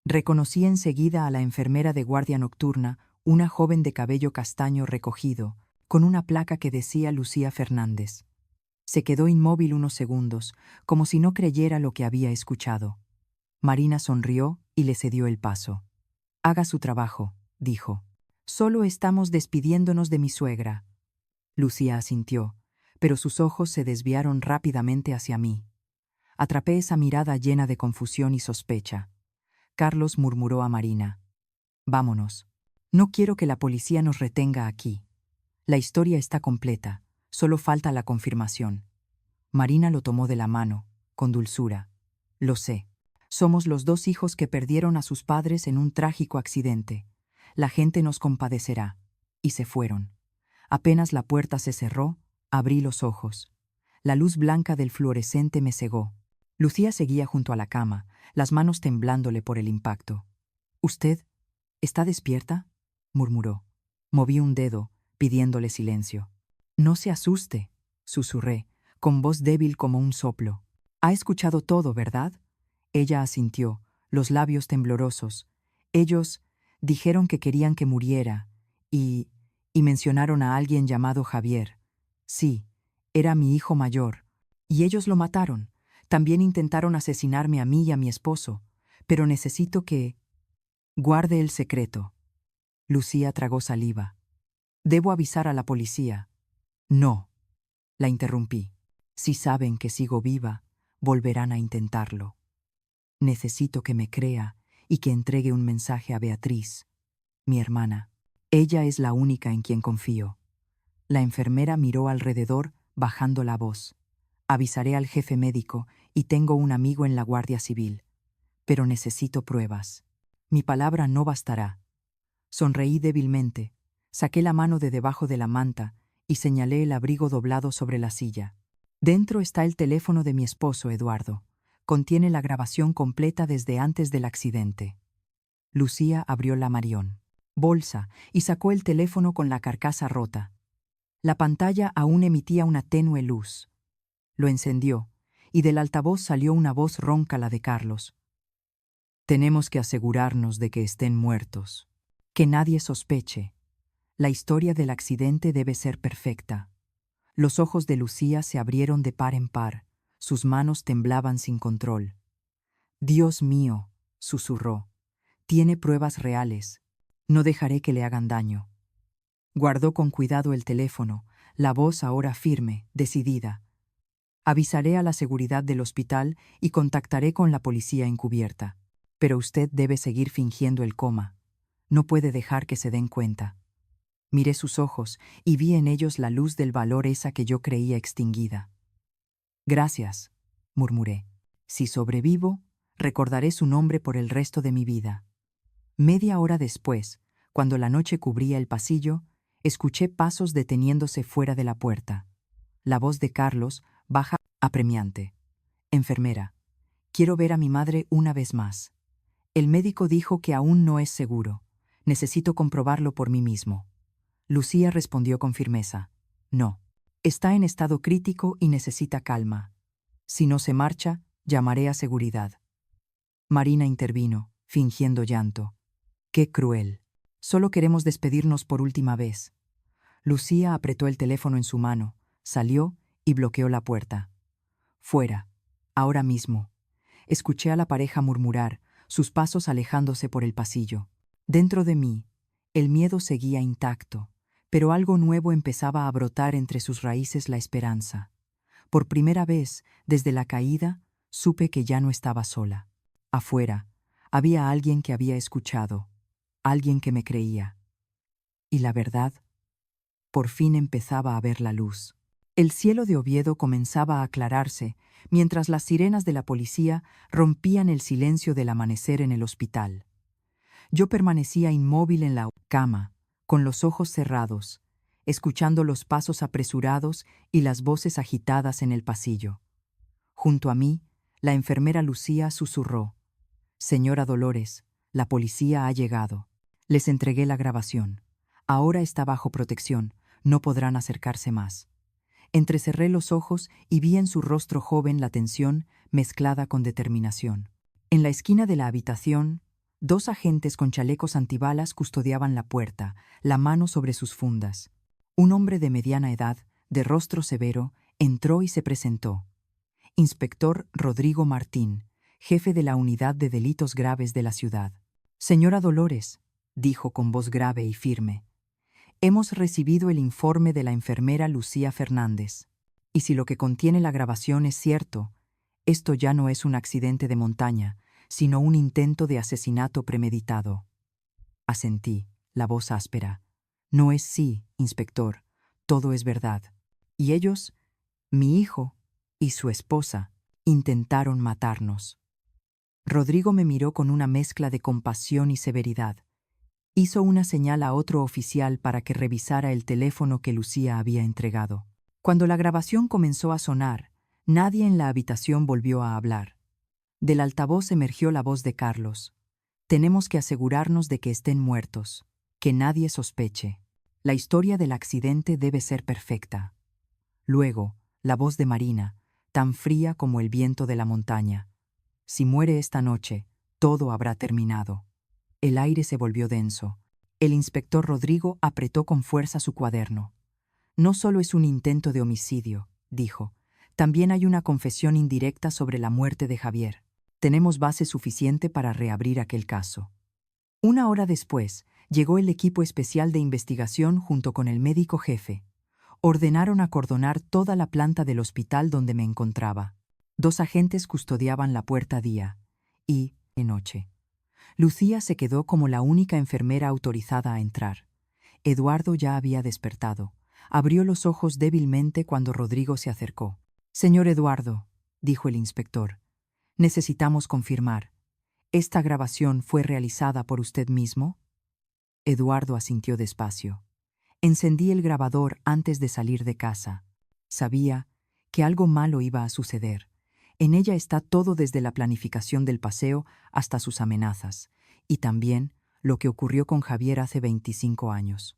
Reconocí enseguida a la enfermera de guardia nocturna, una joven de cabello castaño recogido, con una placa que decía Lucía Fernández. Se quedó inmóvil unos segundos, como si no creyera lo que había escuchado. Marina sonrió y le cedió el paso. «Haga su trabajo», dijo. «Solo estamos despidiéndonos de mi suegra». Lucía asintió, pero sus ojos se desviaron rápidamente hacia mí. Atrapé esa mirada llena de confusión y sospecha. Carlos murmuró a Marina. Vámonos. No quiero que la policía nos retenga aquí. La historia está completa, solo falta la confirmación. Marina lo tomó de la mano, con dulzura. Lo sé. Somos los dos hijos que perdieron a sus padres en un trágico accidente. La gente nos compadecerá. Y se fueron. Apenas la puerta se cerró, abrí los ojos. La luz blanca del fluorescente me cegó. Lucía seguía junto a la cama, las manos temblándole por el impacto. ¿Usted está despierta?, murmuró. Moví un dedo, pidiéndole silencio. No se asuste, susurré, con voz débil como un soplo. Ha escuchado todo, ¿verdad? Ella asintió, los labios temblorosos. Ellos dijeron que querían que muriera, y mencionaron a alguien llamado Javier. Sí, era mi hijo mayor. Y ellos lo mataron. También intentaron asesinarme a mí y a mi esposo. Pero necesito que guarde el secreto. Lucía tragó saliva. Debo avisar a la policía. No, la interrumpí. Si saben que sigo viva, volverán a intentarlo. Necesito que me crea y que entregue un mensaje a Beatriz, mi hermana. Ella es la única en quien confío. La enfermera miró alrededor, bajando la voz. Avisaré al jefe médico y tengo un amigo en la Guardia Civil. Pero necesito pruebas. Mi palabra no bastará. Sonreí débilmente, saqué la mano de debajo de la manta y señalé el abrigo doblado sobre la silla. Dentro está el teléfono de mi esposo, Eduardo. Contiene la grabación completa desde antes del accidente. Lucía abrió la bolsa y sacó el teléfono con la carcasa rota. La pantalla aún emitía una tenue luz. Lo encendió, y del altavoz salió una voz ronca, la de Carlos. Tenemos que asegurarnos de que estén muertos. Que nadie sospeche. La historia del accidente debe ser perfecta. Los ojos de Lucía se abrieron de par en par, sus manos temblaban sin control. Dios mío, susurró, tiene pruebas reales. No dejaré que le hagan daño. Guardó con cuidado el teléfono, la voz ahora firme, decidida. Avisaré a la seguridad del hospital y contactaré con la policía encubierta. Pero usted debe seguir fingiendo el coma. No puede dejar que se den cuenta. Miré sus ojos y vi en ellos la luz del valor, esa que yo creía extinguida. Gracias, murmuré. Si sobrevivo, recordaré su nombre por el resto de mi vida. Media hora después, cuando la noche cubría el pasillo, escuché pasos deteniéndose fuera de la puerta. La voz de Carlos, baja, apremiante. Enfermera, quiero ver a mi madre una vez más. El médico dijo que aún no es seguro. Necesito comprobarlo por mí mismo. Lucía respondió con firmeza. No. Está en estado crítico y necesita calma. Si no se marcha, llamaré a seguridad. Marina intervino, fingiendo llanto. Qué cruel. Solo queremos despedirnos por última vez. Lucía apretó el teléfono en su mano, salió y bloqueó la puerta. Fuera. Ahora mismo. Escuché a la pareja murmurar, sus pasos alejándose por el pasillo. Dentro de mí, el miedo seguía intacto, pero algo nuevo empezaba a brotar entre sus raíces, la esperanza. Por primera vez, desde la caída, supe que ya no estaba sola. Afuera, había alguien que había escuchado, alguien que me creía. Y la verdad, por fin empezaba a ver la luz. El cielo de Oviedo comenzaba a aclararse, mientras las sirenas de la policía rompían el silencio del amanecer en el hospital. Yo permanecía inmóvil en la cama, con los ojos cerrados, escuchando los pasos apresurados y las voces agitadas en el pasillo. Junto a mí, la enfermera Lucía susurró: «Señora Dolores, la policía ha llegado». Les entregué la grabación. Ahora está bajo protección, no podrán acercarse más. Entrecerré los ojos y vi en su rostro joven la tensión mezclada con determinación. En la esquina de la habitación, 2 agentes con chalecos antibalas custodiaban la puerta, la mano sobre sus fundas. Un hombre de mediana edad, de rostro severo, entró y se presentó. Inspector Rodrigo Martín, jefe de la Unidad de Delitos Graves de la ciudad. «Señora Dolores», dijo con voz grave y firme, «hemos recibido el informe de la enfermera Lucía Fernández. Y si lo que contiene la grabación es cierto, Esto ya no es un accidente de montaña, sino un intento de asesinato premeditado. Asentí, la voz áspera. No es sí, inspector, todo es verdad. Y ellos, mi hijo y su esposa, intentaron matarnos. Rodrigo me miró con una mezcla de compasión y severidad. Hizo una señal a otro oficial para que revisara el teléfono que Lucía había entregado. Cuando la grabación comenzó a sonar, nadie en la habitación volvió a hablar. Del altavoz emergió la voz de Carlos. Tenemos que asegurarnos de que estén muertos, que nadie sospeche. La historia del accidente debe ser perfecta. Luego, la voz de Marina, tan fría como el viento de la montaña. Si muere esta noche, todo habrá terminado. El aire se volvió denso. El inspector Rodrigo apretó con fuerza su cuaderno. No solo es un intento de homicidio, dijo. También hay una confesión indirecta sobre la muerte de Javier. Tenemos base suficiente para reabrir aquel caso. Una hora después, llegó el equipo especial de investigación junto con el médico jefe. Ordenaron acordonar toda la planta del hospital donde me encontraba. 2 agentes custodiaban la puerta día y de noche. Lucía se quedó como la única enfermera autorizada a entrar. Eduardo ya había despertado. Abrió los ojos débilmente cuando Rodrigo se acercó. «Señor Eduardo», dijo el inspector, «necesitamos confirmar. ¿Esta grabación fue realizada por usted mismo?» Eduardo asintió despacio. Encendí el grabador antes de salir de casa. Sabía que algo malo iba a suceder. En ella está todo desde la planificación del paseo hasta sus amenazas, y también lo que ocurrió con Javier hace 25 años.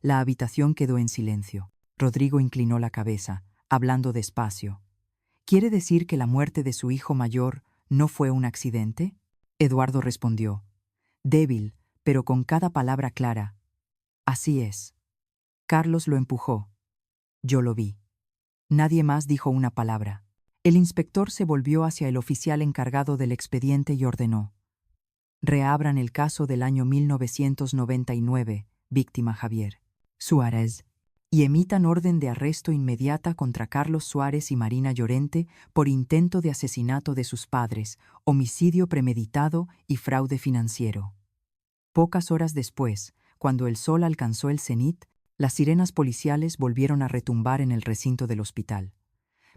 La habitación quedó en silencio. Rodrigo inclinó la cabeza, hablando despacio. ¿Quiere decir que la muerte de su hijo mayor no fue un accidente? Eduardo respondió, débil, pero con cada palabra clara. Así es. Carlos lo empujó. Yo lo vi. Nadie más dijo una palabra. El inspector se volvió hacia el oficial encargado del expediente y ordenó. Reabran el caso del año 1999, víctima Javier Suárez, y emitan orden de arresto inmediata contra Carlos Suárez y Marina Llorente por intento de asesinato de sus padres, homicidio premeditado y fraude financiero. Pocas horas después, cuando el sol alcanzó el cenit, las sirenas policiales volvieron a retumbar en el recinto del hospital.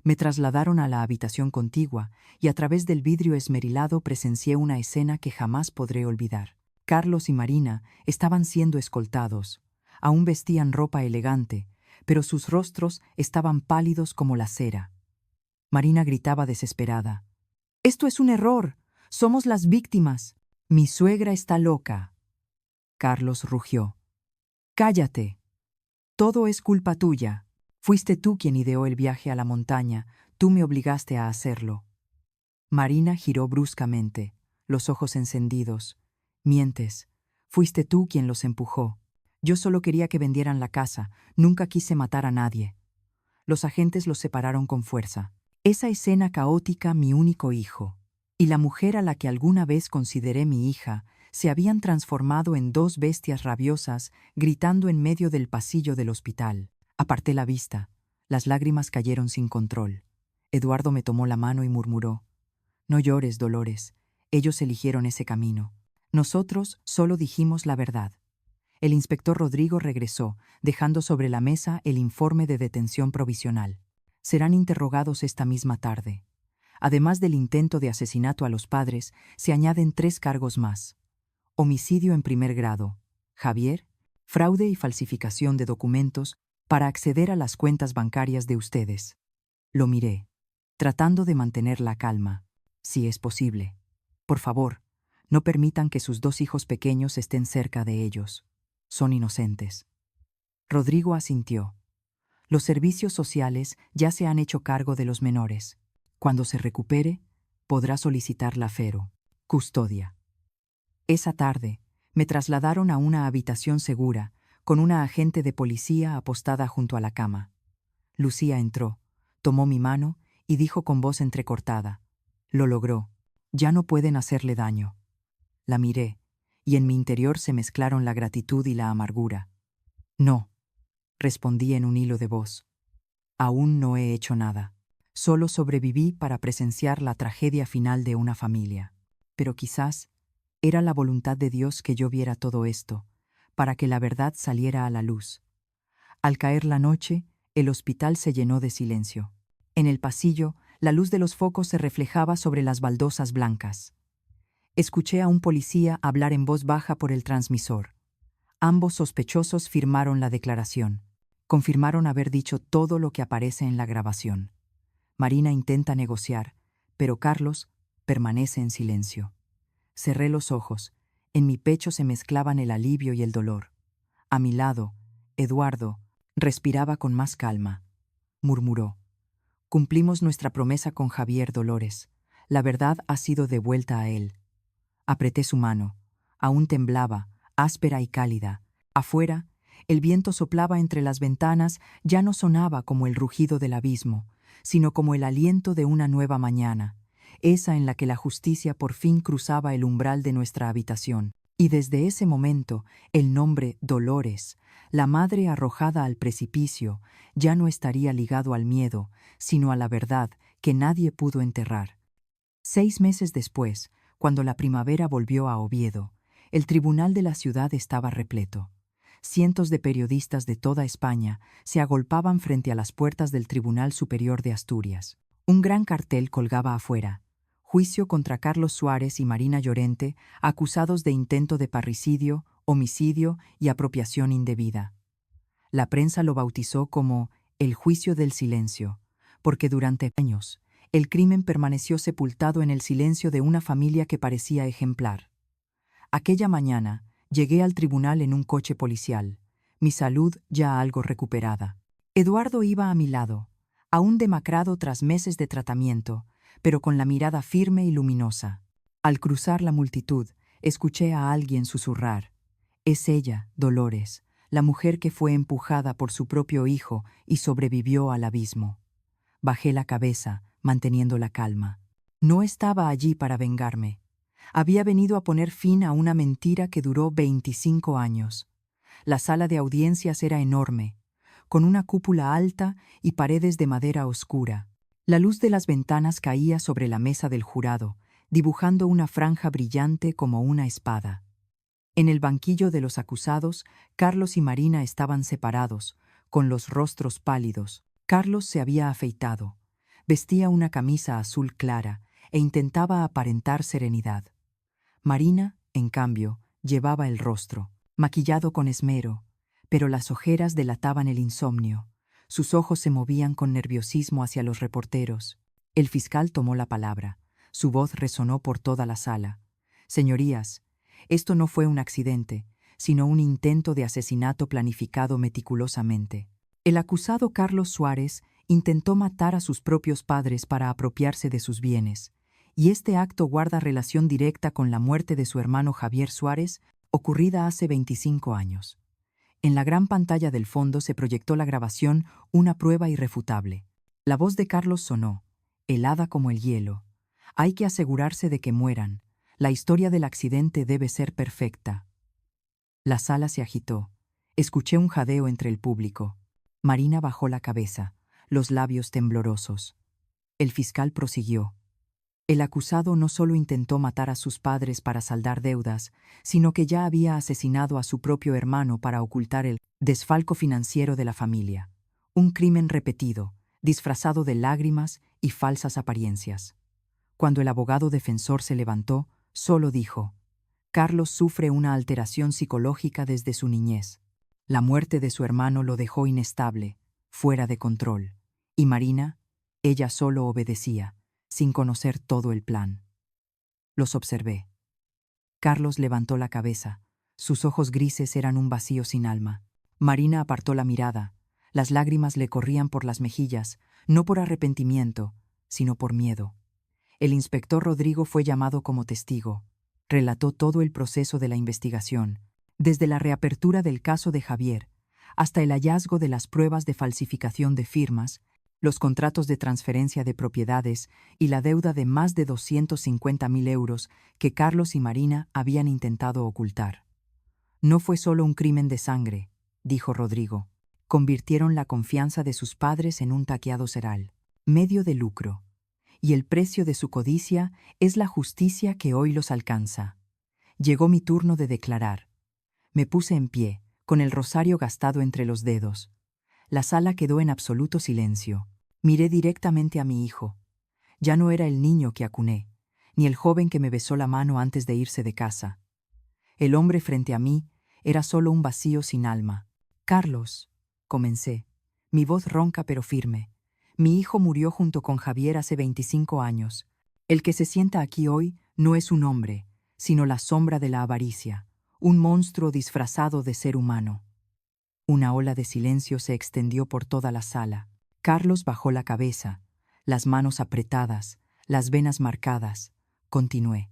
Me trasladaron a la habitación contigua y a través del vidrio esmerilado presencié una escena que jamás podré olvidar. Carlos y Marina estaban siendo escoltados. Aún vestían ropa elegante, pero sus rostros estaban pálidos como la cera. Marina gritaba desesperada. «¡Esto es un error! ¡Somos las víctimas! Mi suegra está loca». Carlos rugió. «¡Cállate! Todo es culpa tuya. Fuiste tú quien ideó el viaje a la montaña, tú me obligaste a hacerlo». Marina giró bruscamente, los ojos encendidos. «Mientes. Fuiste tú quien los empujó. Yo solo quería que vendieran la casa, nunca quise matar a nadie». Los agentes los separaron con fuerza. Esa escena caótica, mi único hijo, y la mujer a la que alguna vez consideré mi hija, se habían transformado en 2 bestias rabiosas, gritando en medio del pasillo del hospital. Aparté la vista. Las lágrimas cayeron sin control. Eduardo me tomó la mano y murmuró: «No llores, Dolores. Ellos eligieron ese camino. Nosotros solo dijimos la verdad». El inspector Rodrigo regresó, dejando sobre la mesa el informe de detención provisional. Serán interrogados esta misma tarde. Además del intento de asesinato a los padres, se añaden 3 cargos más. Homicidio en primer grado. Javier, fraude y falsificación de documentos para acceder a las cuentas bancarias de ustedes. Lo miré, tratando de mantener la calma, si es posible. Por favor, no permitan que sus 2 hijos pequeños estén cerca de ellos. Son inocentes. Rodrigo asintió. Los servicios sociales ya se han hecho cargo de los menores. Cuando se recupere, podrá solicitar la FERO, custodia. Esa tarde, me trasladaron a una habitación segura, con una agente de policía apostada junto a la cama. Lucía entró, tomó mi mano y dijo con voz entrecortada: «Lo logró. Ya no pueden hacerle daño». La miré, y en mi interior se mezclaron la gratitud y la amargura. «No», respondí en un hilo de voz. «Aún no he hecho nada. Solo sobreviví para presenciar la tragedia final de una familia. Pero quizás era la voluntad de Dios que yo viera todo esto, para que la verdad saliera a la luz. Al caer la noche, el hospital se llenó de silencio. En el pasillo, la luz de los focos se reflejaba sobre las baldosas blancas. Escuché a un policía hablar en voz baja por el transmisor. Ambos sospechosos firmaron la declaración. Confirmaron haber dicho todo lo que aparece en la grabación. Marina intenta negociar, pero Carlos permanece en silencio. Cerré los ojos. En mi pecho se mezclaban el alivio y el dolor. A mi lado, Eduardo respiraba con más calma. Murmuró: cumplimos nuestra promesa con Javier, Dolores. La verdad ha sido devuelta a él. Apreté su mano. Aún temblaba, áspera y cálida. Afuera, el viento soplaba entre las ventanas, ya no sonaba como el rugido del abismo, sino como el aliento de una nueva mañana, esa en la que la justicia por fin cruzaba el umbral de nuestra habitación. Y desde ese momento, el nombre Dolores, la madre arrojada al precipicio, ya no estaría ligado al miedo, sino a la verdad que nadie pudo enterrar. 6 meses después, cuando la primavera volvió a Oviedo, el tribunal de la ciudad estaba repleto. Cientos de periodistas de toda España se agolpaban frente a las puertas del Tribunal Superior de Asturias. Un gran cartel colgaba afuera: juicio contra Carlos Suárez y Marina Llorente, acusados de intento de parricidio, homicidio y apropiación indebida. La prensa lo bautizó como el juicio del silencio, porque durante años el crimen permaneció sepultado en el silencio de una familia que parecía ejemplar. Aquella mañana llegué al tribunal en un coche policial, mi salud ya algo recuperada. Eduardo iba a mi lado, aún demacrado tras meses de tratamiento, pero con la mirada firme y luminosa. Al cruzar la multitud, escuché a alguien susurrar: es ella, Dolores, la mujer que fue empujada por su propio hijo y sobrevivió al abismo. Bajé la cabeza, manteniendo la calma. No estaba allí para vengarme. Había venido a poner fin a una mentira que duró 25 años. La sala de audiencias era enorme, con una cúpula alta y paredes de madera oscura. La luz de las ventanas caía sobre la mesa del jurado, dibujando una franja brillante como una espada. En el banquillo de los acusados, Carlos y Marina estaban separados, con los rostros pálidos. Carlos se había afeitado, vestía una camisa azul clara e intentaba aparentar serenidad. Marina, en cambio, llevaba el rostro, maquillado con esmero, pero las ojeras delataban el insomnio. Sus ojos se movían con nerviosismo hacia los reporteros. El fiscal tomó la palabra. Su voz resonó por toda la sala. Señorías, esto no fue un accidente, sino un intento de asesinato planificado meticulosamente. El acusado Carlos Suárez intentó matar a sus propios padres para apropiarse de sus bienes, y este acto guarda relación directa con la muerte de su hermano Javier Suárez, ocurrida hace 25 años. En la gran pantalla del fondo se proyectó la grabación, una prueba irrefutable. La voz de Carlos sonó, helada como el hielo. Hay que asegurarse de que mueran. La historia del accidente debe ser perfecta. La sala se agitó. Escuché un jadeo entre el público. Marina bajó la cabeza, los labios temblorosos. El fiscal prosiguió: el acusado no solo intentó matar a sus padres para saldar deudas, sino que ya había asesinado a su propio hermano para ocultar el desfalco financiero de la familia. Un crimen repetido, disfrazado de lágrimas y falsas apariencias. Cuando el abogado defensor se levantó, solo dijo: Carlos sufre una alteración psicológica desde su niñez. La muerte de su hermano lo dejó inestable, fuera de control. Y Marina, ella solo obedecía, sin conocer todo el plan. Los observé. Carlos levantó la cabeza. Sus ojos grises eran un vacío sin alma. Marina apartó la mirada. Las lágrimas le corrían por las mejillas, no por arrepentimiento, sino por miedo. El inspector Rodrigo fue llamado como testigo. Relató todo el proceso de la investigación, desde la reapertura del caso de Javier hasta el hallazgo de las pruebas de falsificación de firmas, los contratos de transferencia de propiedades y la deuda de más de 250.000 euros que Carlos y Marina habían intentado ocultar. No fue solo un crimen de sangre, dijo Rodrigo. Convirtieron la confianza de sus padres en un taqueado seral. medio de lucro, y el precio de su codicia es la justicia que hoy los alcanza. Llegó mi turno de declarar. Me puse en pie, con el rosario gastado entre los dedos. La sala quedó en absoluto silencio. Miré directamente a mi hijo. Ya no era el niño que acuné, ni el joven que me besó la mano antes de irse de casa. El hombre frente a mí era solo un vacío sin alma. Carlos, comencé, mi voz ronca pero firme. Mi hijo murió junto con Javier hace 25 años. El que se sienta aquí hoy no es un hombre, sino la sombra de la avaricia, un monstruo disfrazado de ser humano. Una ola de silencio se extendió por toda la sala. Carlos bajó la cabeza, las manos apretadas, las venas marcadas. Continué.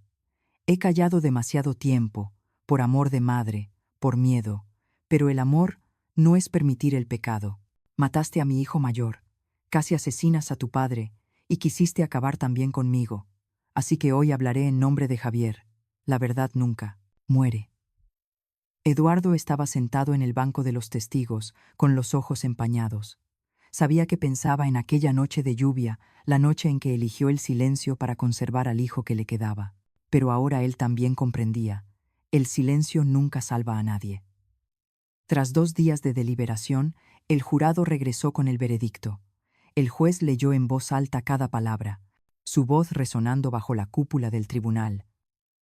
He callado demasiado tiempo, por amor de madre, por miedo, pero el amor no es permitir el pecado. Mataste a mi hijo mayor, casi asesinas a tu padre, y quisiste acabar también conmigo. Así que hoy hablaré en nombre de Javier. La verdad nunca muere. Eduardo estaba sentado en el banco de los testigos, con los ojos empañados. Sabía que pensaba en aquella noche de lluvia, la noche en que eligió el silencio para conservar al hijo que le quedaba. Pero ahora él también comprendía. El silencio nunca salva a nadie. Tras 2 días de deliberación, el jurado regresó con el veredicto. El juez leyó en voz alta cada palabra, su voz resonando bajo la cúpula del tribunal.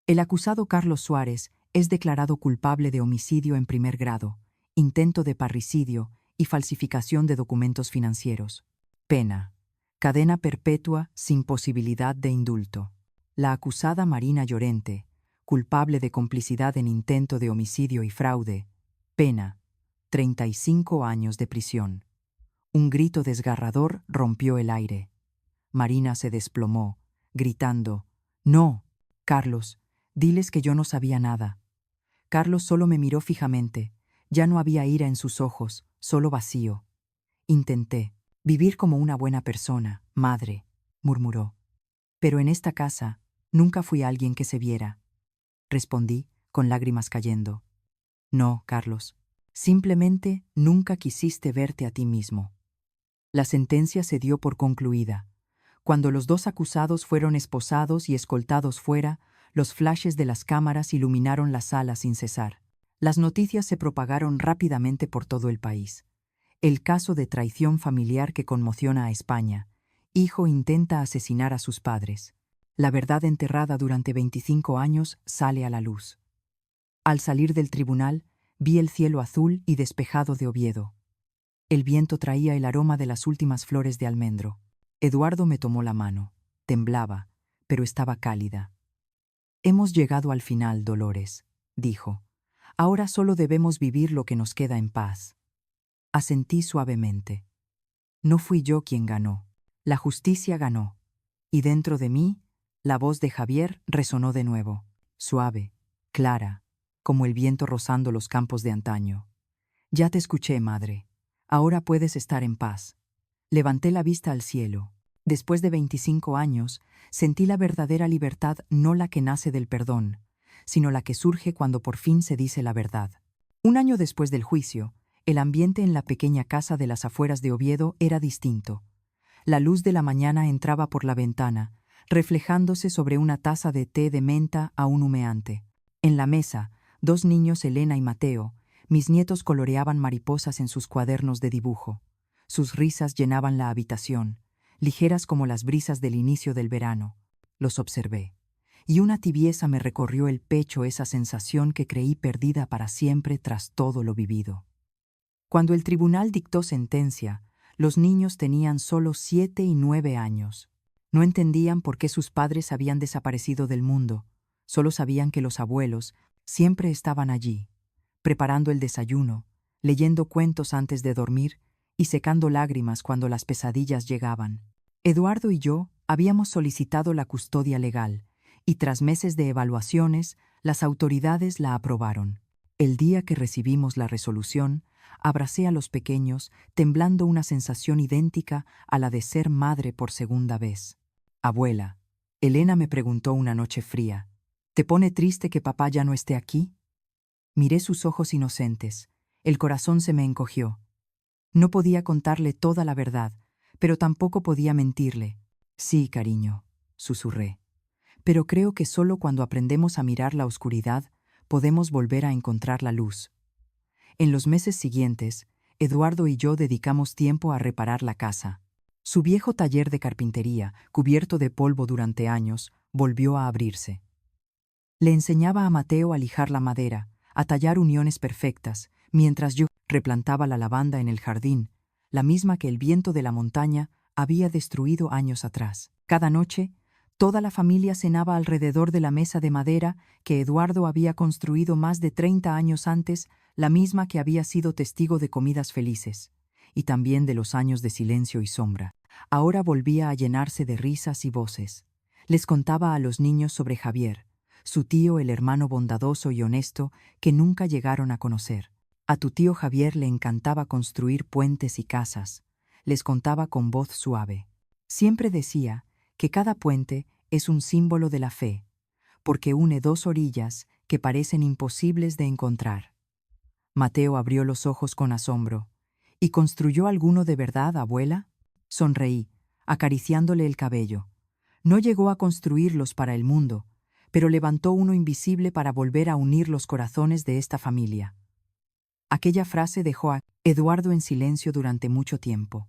El acusado Carlos Suárez es declarado culpable de homicidio en primer grado, intento de parricidio y falsificación de documentos financieros. Pena: cadena perpetua sin posibilidad de indulto. La acusada Marina Llorente, culpable de complicidad en intento de homicidio y fraude. Pena: 35 años de prisión. Un grito desgarrador rompió el aire. Marina se desplomó, gritando: «No, Carlos, diles que yo no sabía nada». Carlos solo me miró fijamente. Ya no había ira en sus ojos, solo vacío. «Intenté vivir como una buena persona, madre», murmuró. «Pero en esta casa nunca fui alguien que se viera», respondí, con lágrimas cayendo. «No, Carlos, simplemente nunca quisiste verte a ti mismo». La sentencia se dio por concluida. Cuando los 2 acusados fueron esposados y escoltados fuera, los flashes de las cámaras iluminaron la sala sin cesar. Las noticias se propagaron rápidamente por todo el país. El caso de traición familiar que conmociona a España. Hijo intenta asesinar a sus padres. La verdad enterrada durante 25 años sale a la luz. Al salir del tribunal, vi el cielo azul y despejado de Oviedo. El viento traía el aroma de las últimas flores de almendro. Eduardo me tomó la mano. Temblaba, pero estaba cálida. «Hemos llegado al final, Dolores», dijo. «Ahora solo debemos vivir lo que nos queda en paz». Asentí suavemente. No fui yo quien ganó. La justicia ganó. Y dentro de mí, la voz de Javier resonó de nuevo, suave, clara, como el viento rozando los campos de antaño. «Ya te escuché, madre. Ahora puedes estar en paz». Levanté la vista al cielo. Después de 25 años, sentí la verdadera libertad, no la que nace del perdón, sino la que surge cuando por fin se dice la verdad. 1 año después del juicio, el ambiente en la pequeña casa de las afueras de Oviedo era distinto. La luz de la mañana entraba por la ventana, reflejándose sobre una taza de té de menta aún humeante. En la mesa, 2 niños, Elena y Mateo, mis nietos, coloreaban mariposas en sus cuadernos de dibujo. Sus risas llenaban la habitación, ligeras como las brisas del inicio del verano. Los observé, y una tibieza me recorrió el pecho, esa sensación que creí perdida para siempre tras todo lo vivido. Cuando el tribunal dictó sentencia, los niños tenían solo 7 y 9 años. No entendían por qué sus padres habían desaparecido del mundo, solo sabían que los abuelos siempre estaban allí, preparando el desayuno, leyendo cuentos antes de dormir y secando lágrimas cuando las pesadillas llegaban. Eduardo y yo habíamos solicitado la custodia legal, y tras meses de evaluaciones, las autoridades la aprobaron. El día que recibimos la resolución, abracé a los pequeños, temblando una sensación idéntica a la de ser madre por segunda vez. «Abuela», Elena me preguntó una noche fría, «¿te pone triste que papá ya no esté aquí?» Miré sus ojos inocentes. El corazón se me encogió. No podía contarle toda la verdad, pero tampoco podía mentirle. Sí, cariño, susurré. Pero creo que solo cuando aprendemos a mirar la oscuridad podemos volver a encontrar la luz. En los meses siguientes, Eduardo y yo dedicamos tiempo a reparar la casa. Su viejo taller de carpintería, cubierto de polvo durante años, volvió a abrirse. Le enseñaba a Mateo a lijar la madera, a tallar uniones perfectas, mientras yo replantaba la lavanda en el jardín, la misma que el viento de la montaña había destruido años atrás. Cada noche, toda la familia cenaba alrededor de la mesa de madera que Eduardo había construido más de 30 años antes, la misma que había sido testigo de comidas felices, y también de los años de silencio y sombra. Ahora volvía a llenarse de risas y voces. Les contaba a los niños sobre Javier, su tío, el hermano bondadoso y honesto que nunca llegaron a conocer. A tu tío Javier le encantaba construir puentes y casas, les contaba con voz suave. Siempre decía que cada puente es un símbolo de la fe, porque une dos orillas que parecen imposibles de encontrar. Mateo abrió los ojos con asombro. ¿Y construyó alguno de verdad, abuela? Sonreí, acariciándole el cabello. No llegó a construirlos para el mundo, pero levantó uno invisible para volver a unir los corazones de esta familia. Aquella frase dejó a Eduardo en silencio durante mucho tiempo.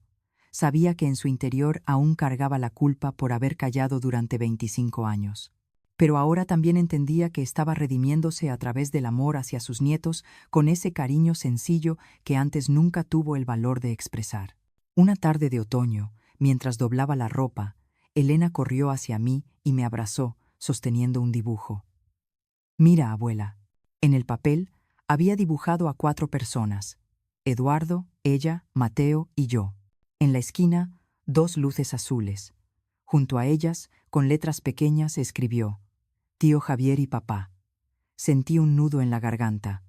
Sabía que en su interior aún cargaba la culpa por haber callado durante 25 años. Pero ahora también entendía que estaba redimiéndose a través del amor hacia sus nietos con ese cariño sencillo que antes nunca tuvo el valor de expresar. Una tarde de otoño, mientras doblaba la ropa, Elena corrió hacia mí y me abrazó, sosteniendo un dibujo. Mira, abuela. En el papel había dibujado a 4 personas: Eduardo, ella, Mateo y yo. En la esquina, 2 luces azules. Junto a ellas, con letras pequeñas, escribió: Tío Javier y papá. Sentí un nudo en la garganta.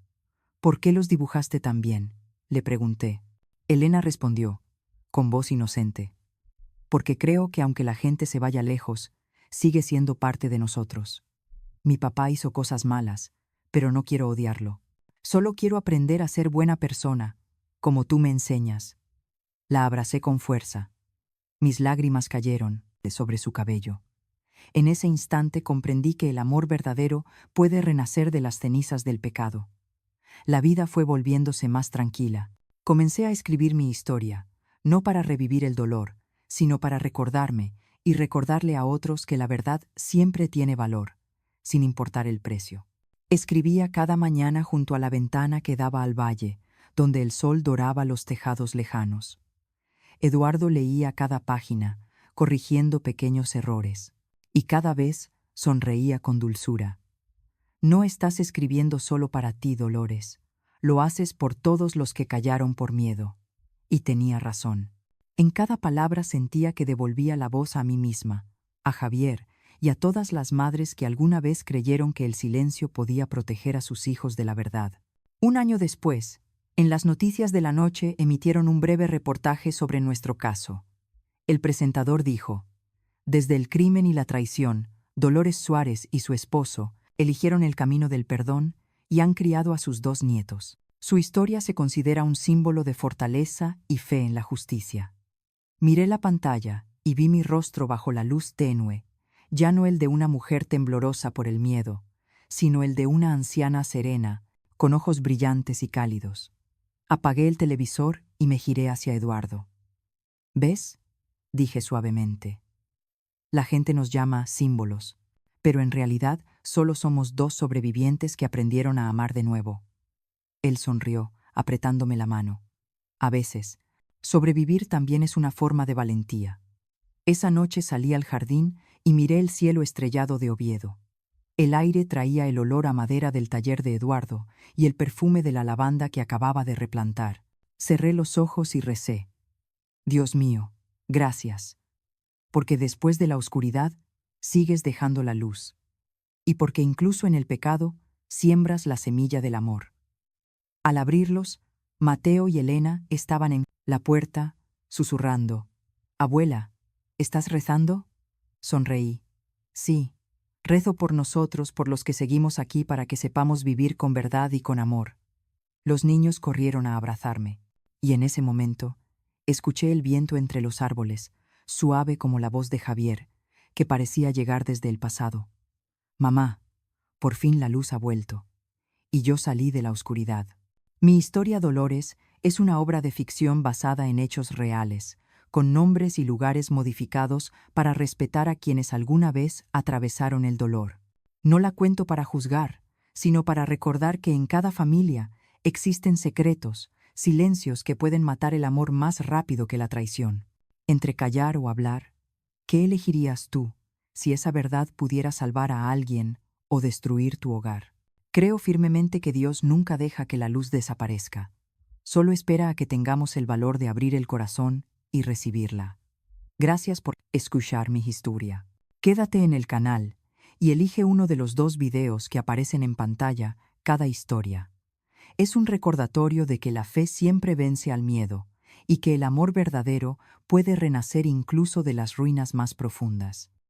¿Por qué los dibujaste tan bien?, le pregunté. Elena respondió, con voz inocente: porque creo que aunque la gente se vaya lejos, sigue siendo parte de nosotros. Mi papá hizo cosas malas, pero no quiero odiarlo. Solo quiero aprender a ser buena persona, como tú me enseñas. La abracé con fuerza. Mis lágrimas cayeron sobre su cabello. En ese instante comprendí que el amor verdadero puede renacer de las cenizas del pecado. La vida fue volviéndose más tranquila. Comencé a escribir mi historia, no para revivir el dolor, sino para recordarme y recordarle a otros que la verdad siempre tiene valor, sin importar el precio. Escribía cada mañana junto a la ventana que daba al valle, donde el sol doraba los tejados lejanos. Eduardo leía cada página, corrigiendo pequeños errores, y cada vez sonreía con dulzura. No estás escribiendo solo para ti, Dolores. Lo haces por todos los que callaron por miedo. Y tenía razón. En cada palabra sentía que devolvía la voz a mí misma, a Javier y a todas las madres que alguna vez creyeron que el silencio podía proteger a sus hijos de la verdad. Un año después, en las noticias de la noche emitieron un breve reportaje sobre nuestro caso. El presentador dijo: desde el crimen y la traición, Dolores Suárez y su esposo eligieron el camino del perdón y han criado a sus 2 nietos. Su historia se considera un símbolo de fortaleza y fe en la justicia. Miré la pantalla y vi mi rostro bajo la luz tenue, ya no el de una mujer temblorosa por el miedo, sino el de una anciana serena, con ojos brillantes y cálidos. Apagué el televisor y me giré hacia Eduardo. ¿Ves?, dije suavemente. La gente nos llama símbolos, pero en realidad solo somos 2 sobrevivientes que aprendieron a amar de nuevo. Él sonrió, apretándome la mano. A veces, sobrevivir también es una forma de valentía. Esa noche salí al jardín y miré el cielo estrellado de Oviedo. El aire traía el olor a madera del taller de Eduardo y el perfume de la lavanda que acababa de replantar. Cerré los ojos y recé. Dios mío, gracias. Porque después de la oscuridad, sigues dejando la luz. Y porque incluso en el pecado, siembras la semilla del amor. Al abrirlos, Mateo y Elena estaban en la puerta, susurrando. Abuela, ¿estás rezando? Sonreí. Sí, rezo por nosotros, por los que seguimos aquí, para que sepamos vivir con verdad y con amor. Los niños corrieron a abrazarme, y en ese momento, Escuché el viento entre los árboles, suave como la voz de Javier, que parecía llegar desde el pasado. Mamá, por fin la luz ha vuelto. Y yo salí de la oscuridad. Mi historia Dolores es una obra de ficción basada en hechos reales, con nombres y lugares modificados para respetar a quienes alguna vez atravesaron el dolor. No la cuento para juzgar, sino para recordar que en cada familia existen secretos, silencios que pueden matar el amor más rápido que la traición. Entre callar o hablar, ¿qué elegirías tú si esa verdad pudiera salvar a alguien o destruir tu hogar? Creo firmemente que Dios nunca deja que la luz desaparezca. Solo espera a que tengamos el valor de abrir el corazón y recibirla. Gracias por escuchar mi historia. Quédate en el canal y elige uno de los 2 videos que aparecen en pantalla cada historia. Es un recordatorio de que la fe siempre vence al miedo y que el amor verdadero puede renacer incluso de las ruinas más profundas.